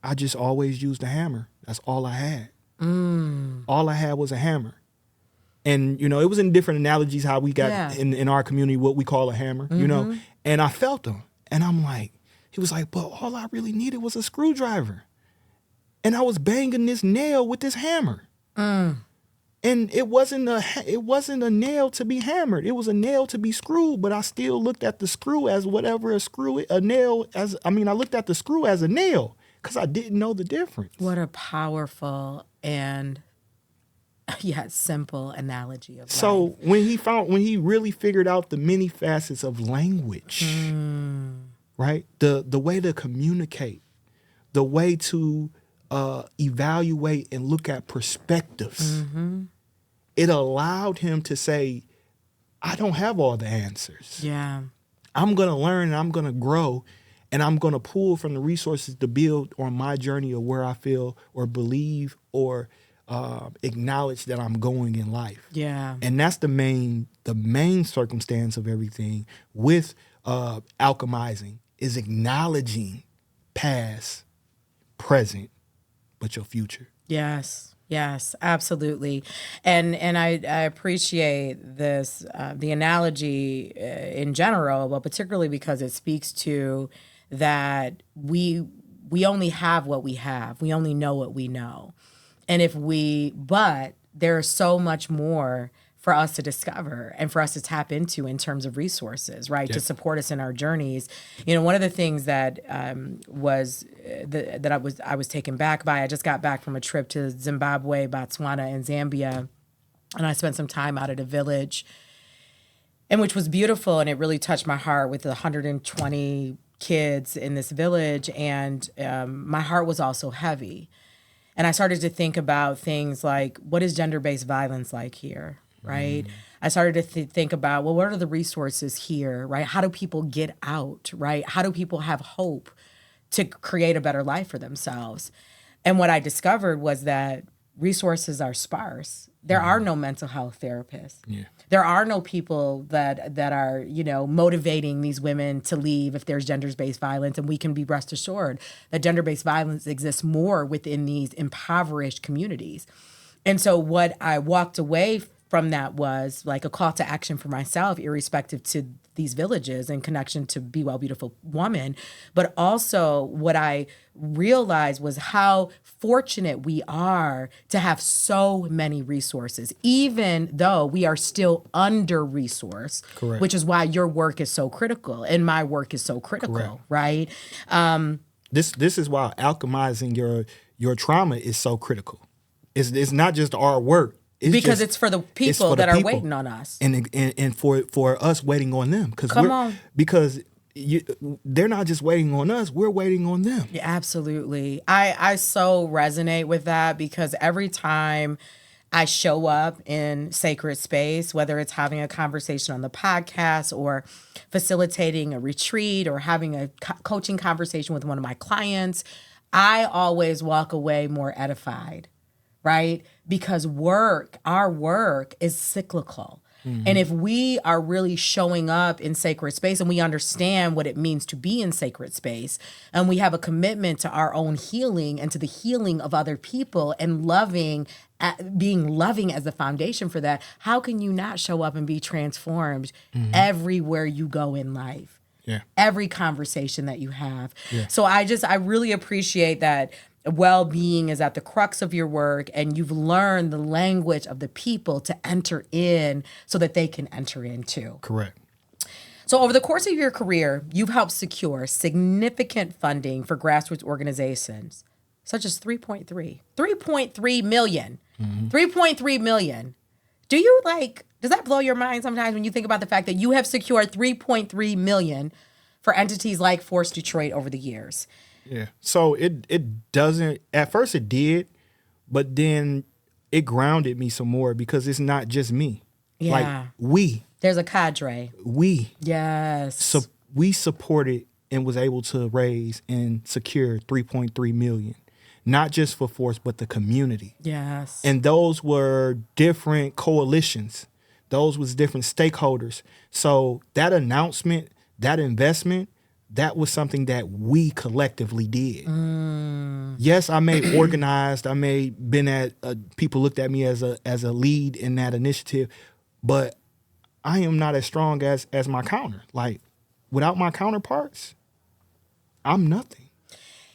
I just always used a hammer. That's all I had. All I had was a hammer. And, it was in different analogies how we got in our community what we call a hammer, And I felt him. And I'm like, he was like, but all I really needed was a screwdriver. And I was banging this nail with this hammer. And it wasn't a nail to be hammered. It was a nail to be screwed, but I still looked at the screw as whatever I looked at the screw as a nail because I didn't know the difference. What a powerful and simple analogy of so life. when he really figured out the many facets of language, right? The way to communicate, the way to evaluate and look at perspectives. It allowed him to say, I don't have all the answers. Yeah. I'm going to learn and I'm going to grow and I'm going to pull from the resources to build on my journey of where I feel or believe or acknowledge that I'm going in life. Yeah. And that's the main circumstance of everything with alchemizing is acknowledging past, present, but your future. Yes, absolutely. And I appreciate this, the analogy in general, but particularly because it speaks to that we only have what we have. We only know what we know. But there's so much more for us to discover and for us to tap into in terms of resources, right? To support us in our journeys. One of the things that I was taken back by, I just got back from a trip to Zimbabwe, Botswana, and Zambia, and I spent some time out at a village, and which was beautiful, and it really touched my heart with the 120 kids in this village, and my heart was also heavy. And I started to think about things like, what is gender-based violence like here? Right? I started to think about, well, what are the resources here, right? How do people get out, right? How do people have hope to create a better life for themselves? And what I discovered was that resources are sparse. There are no mental health therapists. Yeah. There are no people that are, motivating these women to leave if there's gender-based violence. And we can be rest assured that gender-based violence exists more within these impoverished communities. And so what I walked away from that was like a call to action for myself, irrespective to these villages in connection to Be Well Beautiful Woman. But also what I realized was how fortunate we are to have so many resources, even though we are still under-resourced. Correct. Which is why your work is so critical and my work is so critical, correct. Right? This is why alchemizing your trauma is so critical. It's not just our work. It's for the people that are waiting on us, and for us waiting on them. Because they're not just waiting on us; we're waiting on them. Yeah, absolutely. I so resonate with that because every time I show up in sacred space, whether it's having a conversation on the podcast or facilitating a retreat or having a coaching conversation with one of my clients, I always walk away more edified. Right? Because our work is cyclical. And if we are really showing up in sacred space and we understand what it means to be in sacred space, and we have a commitment to our own healing and to the healing of other people and being loving as the foundation for that, how can you not show up and be transformed everywhere you go in life? Yeah. Every conversation that you have. Yeah. So I really appreciate that well-being is at the crux of your work, and you've learned the language of the people to enter in so that they can enter in too. Correct. So over the course of your career, you've helped secure significant funding for grassroots organizations, such as 3.3 million. 3.3 million. Does that blow your mind sometimes when you think about the fact that you have secured 3.3 million for entities like Force Detroit over the years? Yeah. So it doesn't, at first it did, but then it grounded me some more because it's not just me. Yeah. Like there's a cadre. Yes. So we supported and was able to raise and secure 3.3 million. Not just for Force, but the community. Yes. And those were different coalitions. Those was different stakeholders. So that announcement, that investment, that was something that we collectively did. Yes, I may organized. I may been at people looked at me as a lead in that initiative, but I am not as strong as my counter. Like without my counterparts, I'm nothing.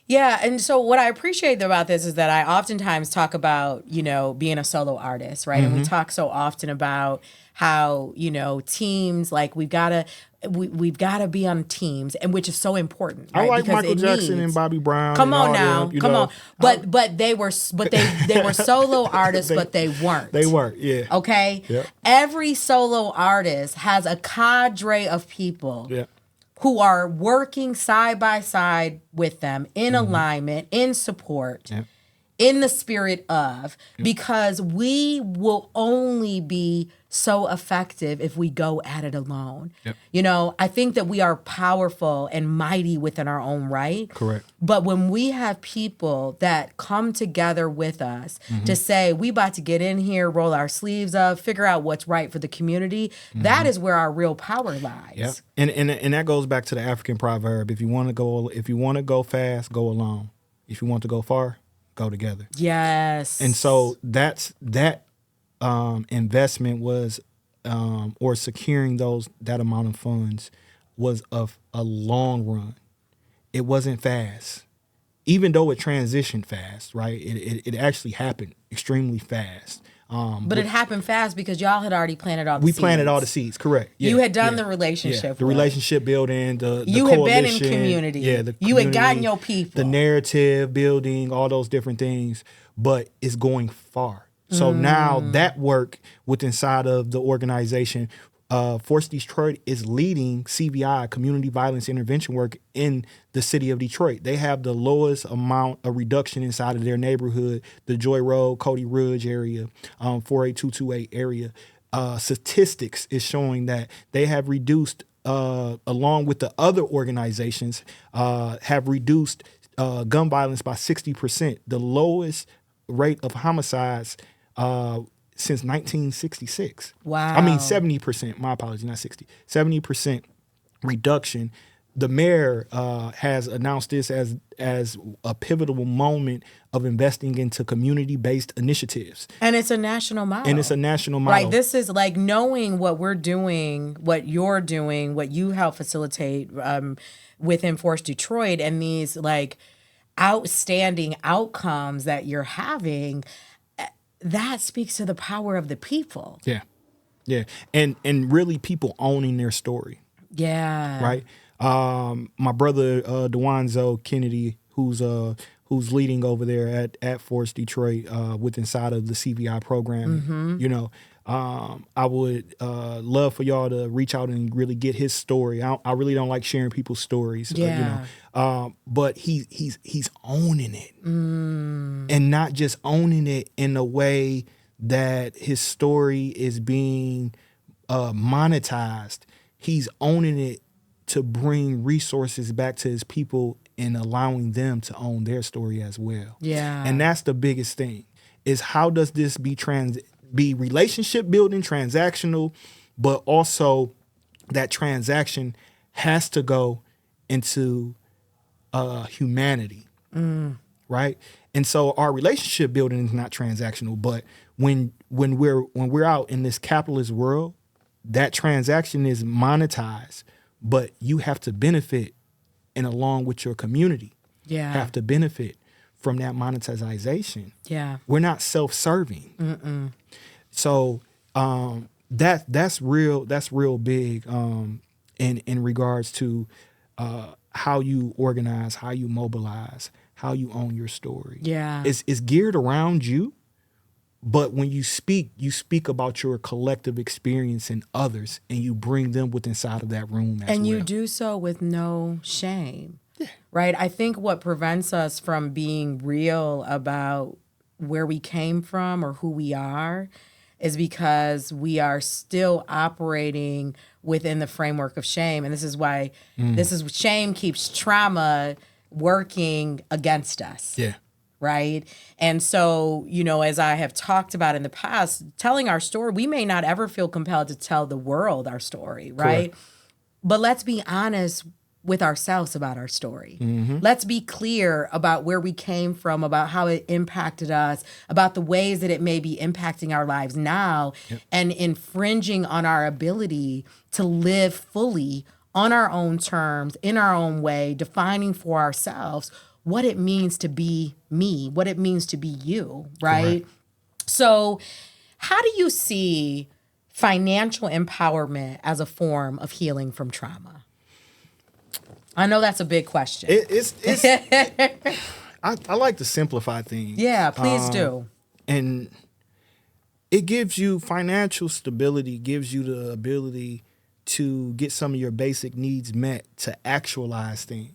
Yeah, and so what I appreciate about this is that I oftentimes talk about, being a solo artist, right? And we talk so often about how, teams, like we've got to be on teams, and which is so important. Right? I like because Michael Jackson and Bobby Brown. Come and on all now, them, come on. But they were solo artists, but they weren't. They weren't, yeah. Okay? Yep. Every solo artist has a cadre of people. Yeah. Who are working side by side with them in alignment, in support, in the spirit of, because we will only be so effective if we go at it alone. Yep. I think that we are powerful and mighty within our own right. Correct. But when we have people that come together with us to say, we about to get in here, roll our sleeves up, figure out what's right for the community, that is where our real power lies. Yeah. And that goes back to the African proverb: if you want to go fast, go alone. If you want to go far, go together. Yes. And so that investment was, or securing that amount of funds was of a long run. It wasn't fast, even though it transitioned fast, right? It actually happened extremely fast. But it happened fast because y'all had already planted all the seeds. We planted all the seeds, correct. Yeah, you had done the relationship. The relationship building, the you coalition. had been in community. Yeah, the you community, had gotten your people. The narrative building, all those different things, but it's going far. So now that work inside of the organization, Force Detroit is leading CVI, community violence intervention work in the city of Detroit. They have the lowest amount of reduction inside of their neighborhood, the Joy Road, Cody Ridge area, 48228 area. Statistics is showing that they have reduced, along with the other organizations, have reduced gun violence by 60%, the lowest rate of homicides since 1966. Wow. I mean, 70%, my apologies, not 60, 70% reduction. The mayor has announced this as a pivotal moment of investing into community-based initiatives. And it's a national model. Right, this is like knowing what we're doing, what you're doing, what you help facilitate within Force Detroit, and these like outstanding outcomes that you're having. That speaks to the power of the people. Yeah. Yeah. And really people owning their story. Yeah. Right. My brother, DeWanzo Kennedy, who's leading over there at Force Detroit, with inside of the CVI program, I would love for y'all to reach out and really get his story. I really don't like sharing people's stories, but he's owning it, and not just owning it in a way that his story is being monetized. He's owning it to bring resources back to his people and allowing them to own their story as well. Yeah, and that's the biggest thing. Is how does this be relationship building, transactional, but also that transaction has to go into humanity, right? And so our relationship building is not transactional, but when we're out in this capitalist world, that transaction is monetized, but you have to benefit, and along with your community, have to benefit from that monetization. Yeah. We're not self-serving. So that's real big in regards to how you organize, how you mobilize, how you own your story. Yeah. It's geared around you, but when you speak about your collective experience in others, and you bring them with inside of that room as well. And you do so with no shame. Yeah. Right? I think what prevents us from being real about where we came from or who we are is because we are still operating within the framework of shame. And this is why shame keeps trauma working against us. Yeah. Right. And so, as I have talked about in the past, telling our story, we may not ever feel compelled to tell the world our story. Right. Correct. But let's be honest with ourselves about our story. Let's be clear about where we came from, about how it impacted us, about the ways that it may be impacting our lives now, and infringing on our ability to live fully on our own terms, in our own way, defining for ourselves what it means to be me, what it means to be you, right? Correct. So how do you see financial empowerment as a form of healing from trauma? I know that's a big question. I like to simplify things. Yeah, please do. And it gives you financial stability, gives you the ability to get some of your basic needs met, to actualize things.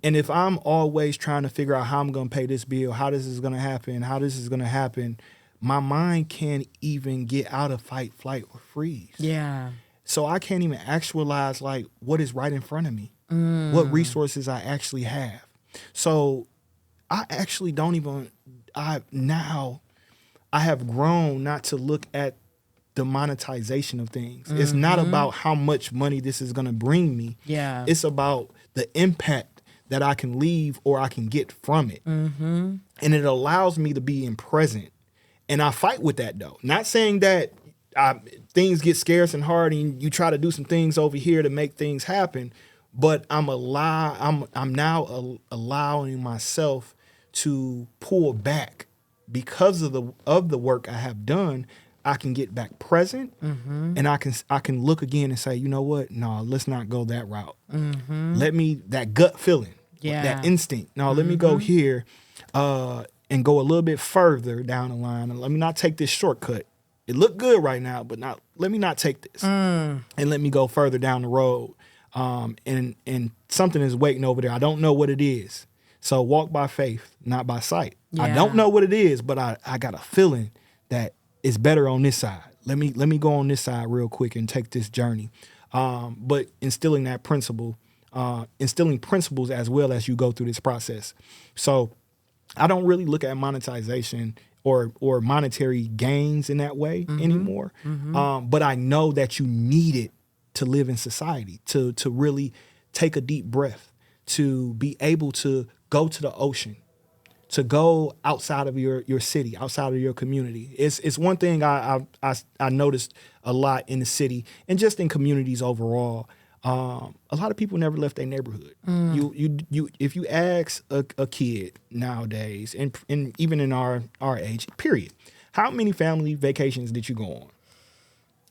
And if I'm always trying to figure out how I'm going to pay this bill, how this is going to happen, my mind can't even get out of fight, flight, or freeze. Yeah. So I can't even actualize like what is right in front of me, what resources I actually have. So I actually don't even, I have grown not to look at the monetization of things. It's not about how much money this is going to bring me. Yeah. It's about the impact that I can leave or I can get from it. And it allows me to be in present. And I fight with that though. Not saying that things get scarce and hard and you try to do some things over here to make things happen, but I'm now allowing myself to pull back because of the work I have done. I can get back present, and I can look again and say, you know what? No, let's not go that route. Let me, that gut feeling, that instinct. No, let me go here and go a little bit further down the line, and let me not take this shortcut. It looked good right now, but let me not take this, and let me go further down the road. And something is waiting over there. I don't know what it is. So walk by faith, not by sight. Yeah. I don't know what it is, but I got a feeling that it's better on this side. Let me go on this side real quick and take this journey. But instilling that principle, instilling principles as well as you go through this process. So I don't really look at monetization or monetary gains in that way anymore. But I know that you need it to live in society, to really take a deep breath, to be able to go to the ocean, to go outside of your city, outside of your community. It's one thing I noticed a lot in the city and just in communities overall. A lot of people never left their neighborhood. You if you ask a kid nowadays, and even in our age, period, how many family vacations did you go on?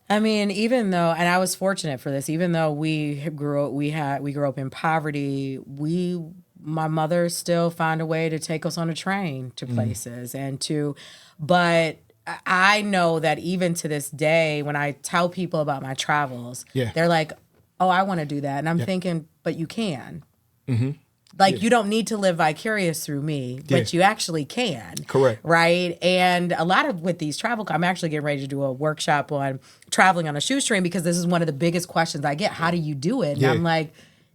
I mean, even though, and I was fortunate for this, even though we grew up in poverty, my mother still found a way to take us on a train to places but I know that even to this day, when I tell people about my travels, they're like, oh, I want to do that. And I'm thinking, but you can. You don't need to live vicarious through me, but you actually can. Correct. Right? And a lot of with these travel, I'm actually getting ready to do a workshop on traveling on a shoestring because this is one of the biggest questions I get. How do you do it? And I'm like,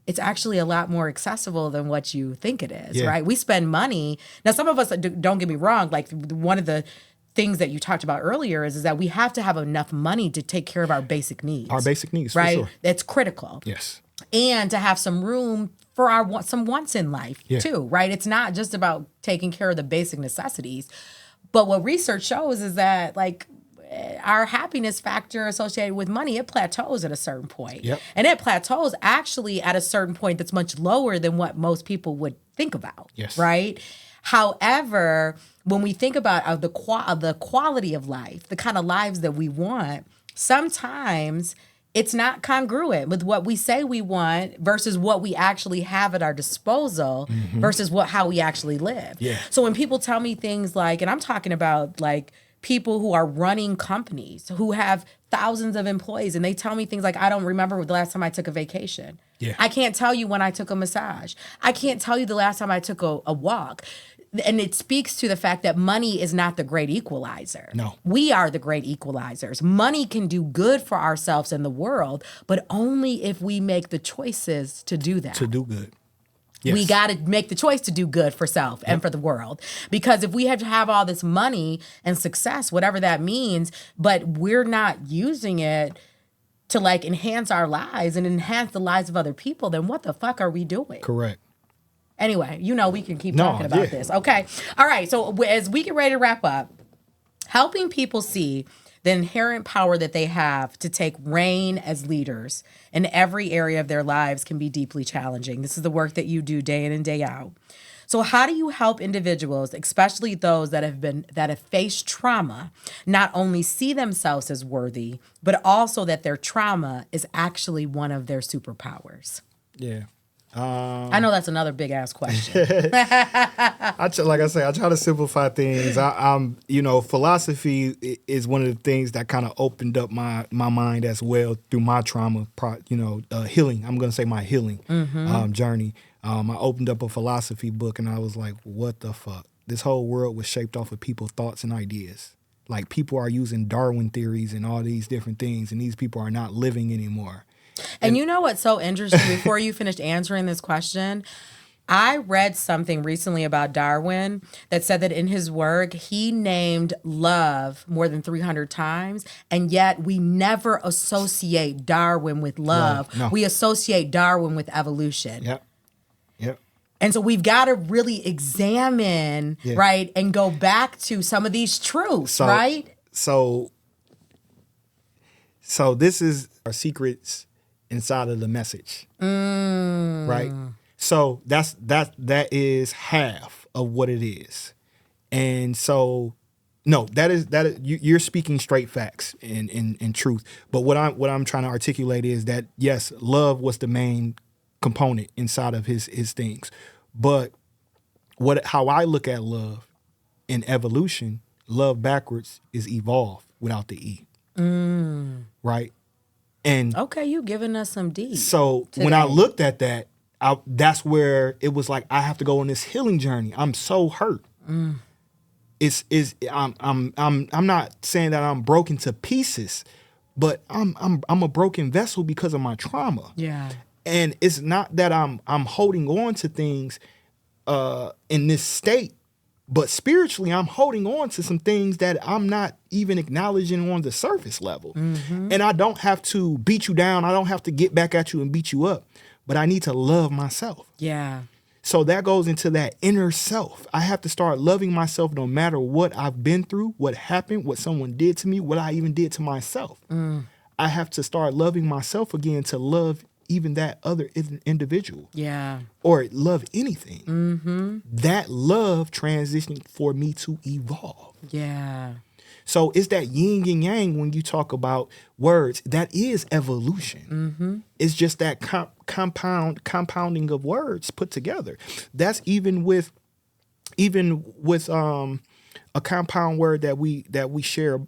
it's actually a lot more accessible than what you think it is, right? We spend money. Now, some of us, don't get me wrong, like one of the things that you talked about earlier is that we have to have enough money to take care of our basic needs. Our basic needs, right? for sure. That's critical. Yes. And to have some room for some wants in life too, right? It's not just about taking care of the basic necessities. But what research shows is that like our happiness factor associated with money, it plateaus at a certain point. Yep. And it plateaus actually at a certain point that's much lower than what most people would think about. Yes. Right? However, when we think about the quality of life, the kind of lives that we want, sometimes it's not congruent with what we say we want versus what we actually have at our disposal versus how we actually live. Yeah. So when people tell me things like, and I'm talking about like people who are running companies who have thousands of employees, and they tell me things like, I don't remember the last time I took a vacation. Yeah. I can't tell you when I took a massage. I can't tell you the last time I took a walk. And it speaks to the fact that money is not the great equalizer. No. We are the great equalizers. Money can do good for ourselves and the world, but only if we make the choices to do that. To do good. Yes. We got to make the choice to do good for self and for the world. Because if we have to have all this money and success, whatever that means, but we're not using it to like enhance our lives and enhance the lives of other people, then what the fuck are we doing? Correct. Anyway, we can keep talking about this. Okay. All right. So as we get ready to wrap up, helping people see the inherent power that they have to take reign as leaders in every area of their lives can be deeply challenging. This is the work that you do day in and day out. So how do you help individuals, especially those that have faced trauma, not only see themselves as worthy, but also that their trauma is actually one of their superpowers? Yeah. I know that's another big ass question. Like I say, I try to simplify things. I'm philosophy is one of the things that kind of opened up my mind as well through my trauma, healing. I'm going to say my healing journey. I opened up a philosophy book and I was like, what the fuck? This whole world was shaped off of people's thoughts and ideas. Like people are using Darwin theories and all these different things, and these people are not living anymore. And you know what's so interesting? Before you finished answering this question, I read something recently about Darwin that said that in his work, he named love more than 300 times, and yet we never associate Darwin with love. No. We associate Darwin with evolution. Yep. And so we've got to really examine, right, and go back to some of these truths, right? So this is our secrets inside of the message, right? So that is half of what it is, and so no, that is you're speaking straight facts and truth. But what I'm trying to articulate is that yes, love was the main component inside of his things, but how I look at love in evolution, love backwards is evolve without the E, right? And okay, you giving us some deep. So today, when I looked at that, that's where it was like I have to go on this healing journey. I'm so hurt. I'm not saying that I'm broken to pieces, but I'm a broken vessel because of my trauma. Yeah. And it's not that I'm holding on to things in this state, but spiritually I'm holding on to some things that I'm not even acknowledging on the surface level. And I don't have to beat you down. I don't have to get back at you and beat you up, but I need to love myself. Yeah. So that goes into that inner self. I have to start loving myself no matter what I've been through, what happened, what someone did to me, what I even did to myself. I have to start loving myself again to love even that other individual. Yeah. Or love anything. That love transitioning for me to evolve. Yeah. So it's that yin and yang when you talk about words. That is evolution. It's just that compounding of words put together. That's even with a compound word that we share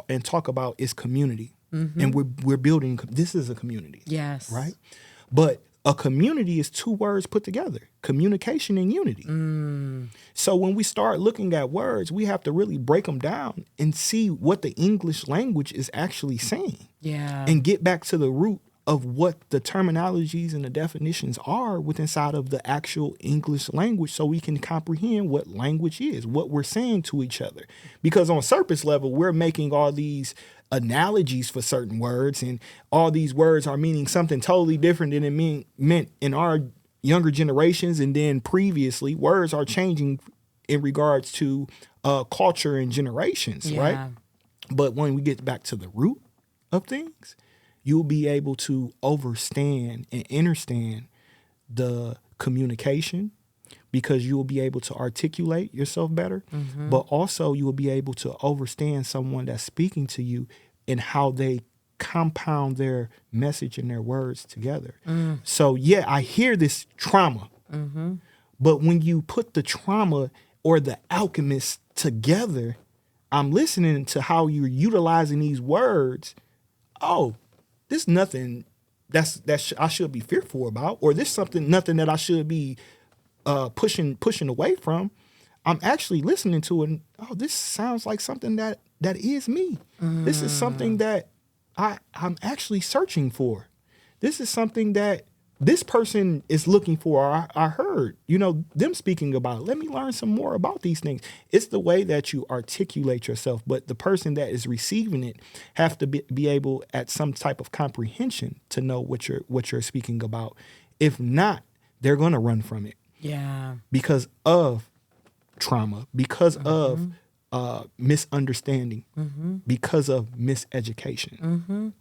and talk about is community. And we're building. This is a community. Yes. Right. But a community is two words put together: communication and unity. So when we start looking at words, we have to really break them down and see what the English language is actually saying. Yeah. And get back to the root of what the terminologies and the definitions are within inside of the actual English language, so we can comprehend what language is, what we're saying to each other. Because on surface level, we're making all these analogies for certain words, and all these words are meaning something totally different than it meant in our younger generations. And then previously, words are changing in regards to culture and generations, right? But when we get back to the root of things, you'll be able to understand and understand the communication, because you will be able to articulate yourself better, but also you will be able to understand someone that's speaking to you and how they compound their message and their words together. So yeah, I hear this trauma, but when you put the trauma or the alchemist together, I'm listening to how you're utilizing these words. Oh, this nothing I should be fearful about, or this nothing that I should be pushing away from. I'm actually listening to it, and oh, this sounds like something that is me. This is something that I'm actually searching for. This is something that this person is looking for. I heard, them speaking about it. Let me learn some more about these things. It's the way that you articulate yourself, but the person that is receiving it have to be able at some type of comprehension to know what you're speaking about. If not, they're going to run from it. Yeah. Because of trauma, because of misunderstanding, because of miseducation.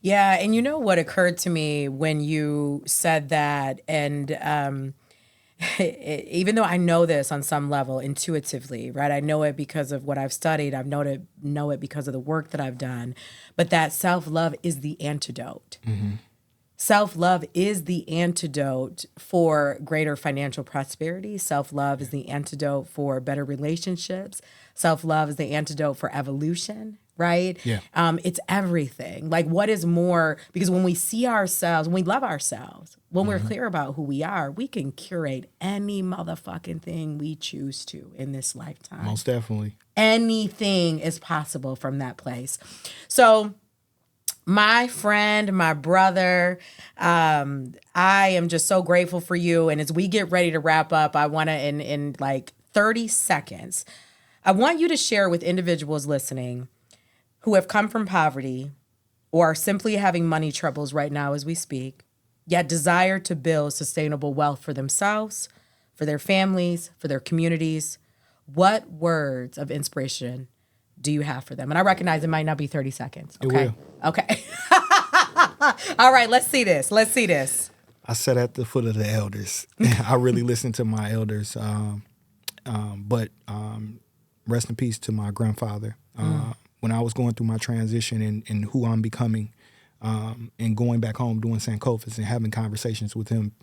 Yeah. And you know what occurred to me when you said that, and even though I know this on some level intuitively, right? I know it because of what I've studied. I've know it because of the work that I've done. But that self-love is the antidote. Self-love is the antidote for greater financial prosperity. Self-love is the antidote for better relationships. Self-love is the antidote for evolution, right? Yeah. It's everything. Like, what is more? Because when we see ourselves, when we love ourselves, when we're clear about who we are, we can curate any motherfucking thing we choose to in this lifetime. Most definitely. Anything is possible from that place. So, my friend, my brother, I am just so grateful for you. And as we get ready to wrap up, I want to, in like 30 seconds, I want you to share with individuals listening who have come from poverty or are simply having money troubles right now as we speak, yet desire to build sustainable wealth for themselves, for their families, for their communities. What words of inspiration do you have for them? And I recognize it might not be 30 seconds. Okay. It will. Okay. All right. Let's see this. I sat at the foot of the elders. I really listened to my elders. But rest in peace to my grandfather. When I was going through my transition and who I'm becoming, and going back home doing Sankofa's and having conversations with him,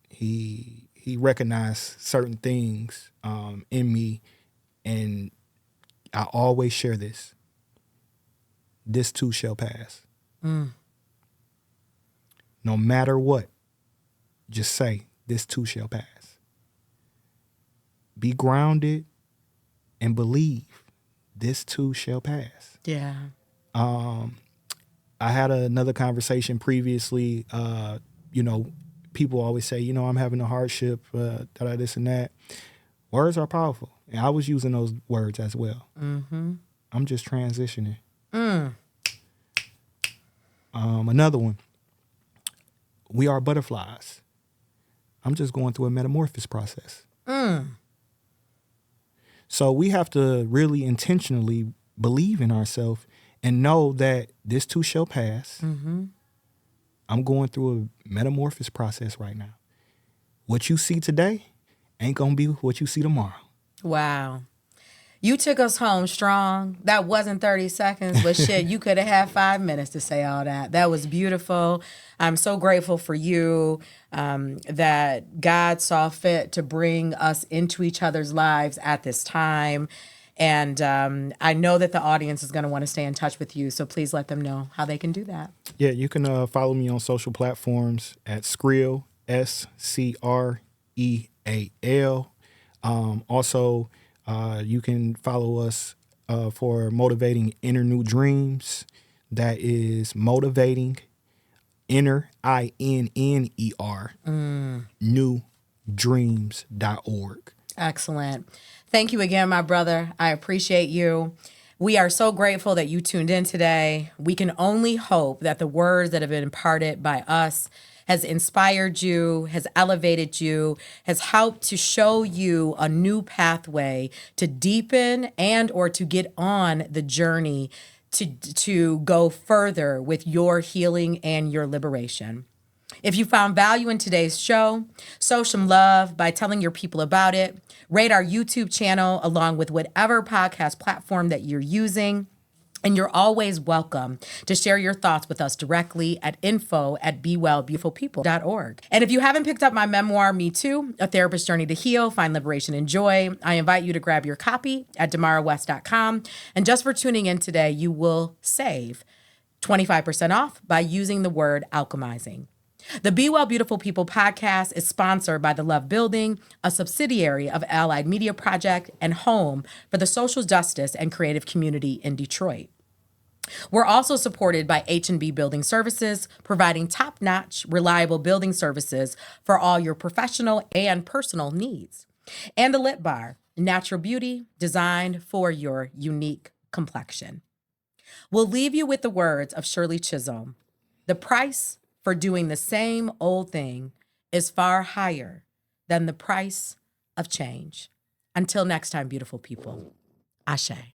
he recognized certain things in me, and I always share this. This too shall pass. No matter what, just say, this too shall pass. Be grounded and believe this too shall pass. Yeah. I had another conversation previously. People always say, I'm having a hardship, this and that. Words are powerful. And I was using those words as well. I'm just transitioning. Another one. We are butterflies. I'm just going through a metamorphosis process. So we have to really intentionally believe in ourselves and know that this too shall pass. I'm going through a metamorphosis process right now. What you see today ain't going to be what you see tomorrow. Wow. You took us home strong. That wasn't 30 seconds, but shit, you could have had 5 minutes to say all that. That was beautiful. I'm so grateful for you, that God saw fit to bring us into each other's lives at this time. And I know that the audience is going to want to stay in touch with you. So please let them know how they can do that. Yeah, you can follow me on social platforms at Screal, Screal. Also, you can follow us for motivating inner new dreams. That is motivating, inner, INNER, newdreams.org. Excellent. Thank you again, my brother. I appreciate you. We are so grateful that you tuned in today. We can only hope that the words that have been imparted by us has inspired you, has elevated you, has helped to show you a new pathway to deepen and or to get on the journey to go further with your healing and your liberation. If you found value in today's show, show some love by telling your people about it. Rate our YouTube channel along with whatever podcast platform that you're using. And you're always welcome to share your thoughts with us directly at info@bewellbeautifulpeople.org. And if you haven't picked up my memoir, Me Too, A Therapist's Journey to Heal, Find Liberation and Joy, I invite you to grab your copy at DemarraWest.com. And just for tuning in today, you will save 25% off by using the word alchemizing. The Be Well Beautiful People podcast is sponsored by the Love Building, a subsidiary of Allied Media Project and home for the social justice and creative community in Detroit. We're also supported by H&B Building Services, providing top-notch, reliable building services for all your professional and personal needs. And the Lit Bar, natural beauty designed for your unique complexion. We'll leave you with the words of Shirley Chisholm. The price for doing the same old thing is far higher than the price of change. Until next time, beautiful people. Ashe.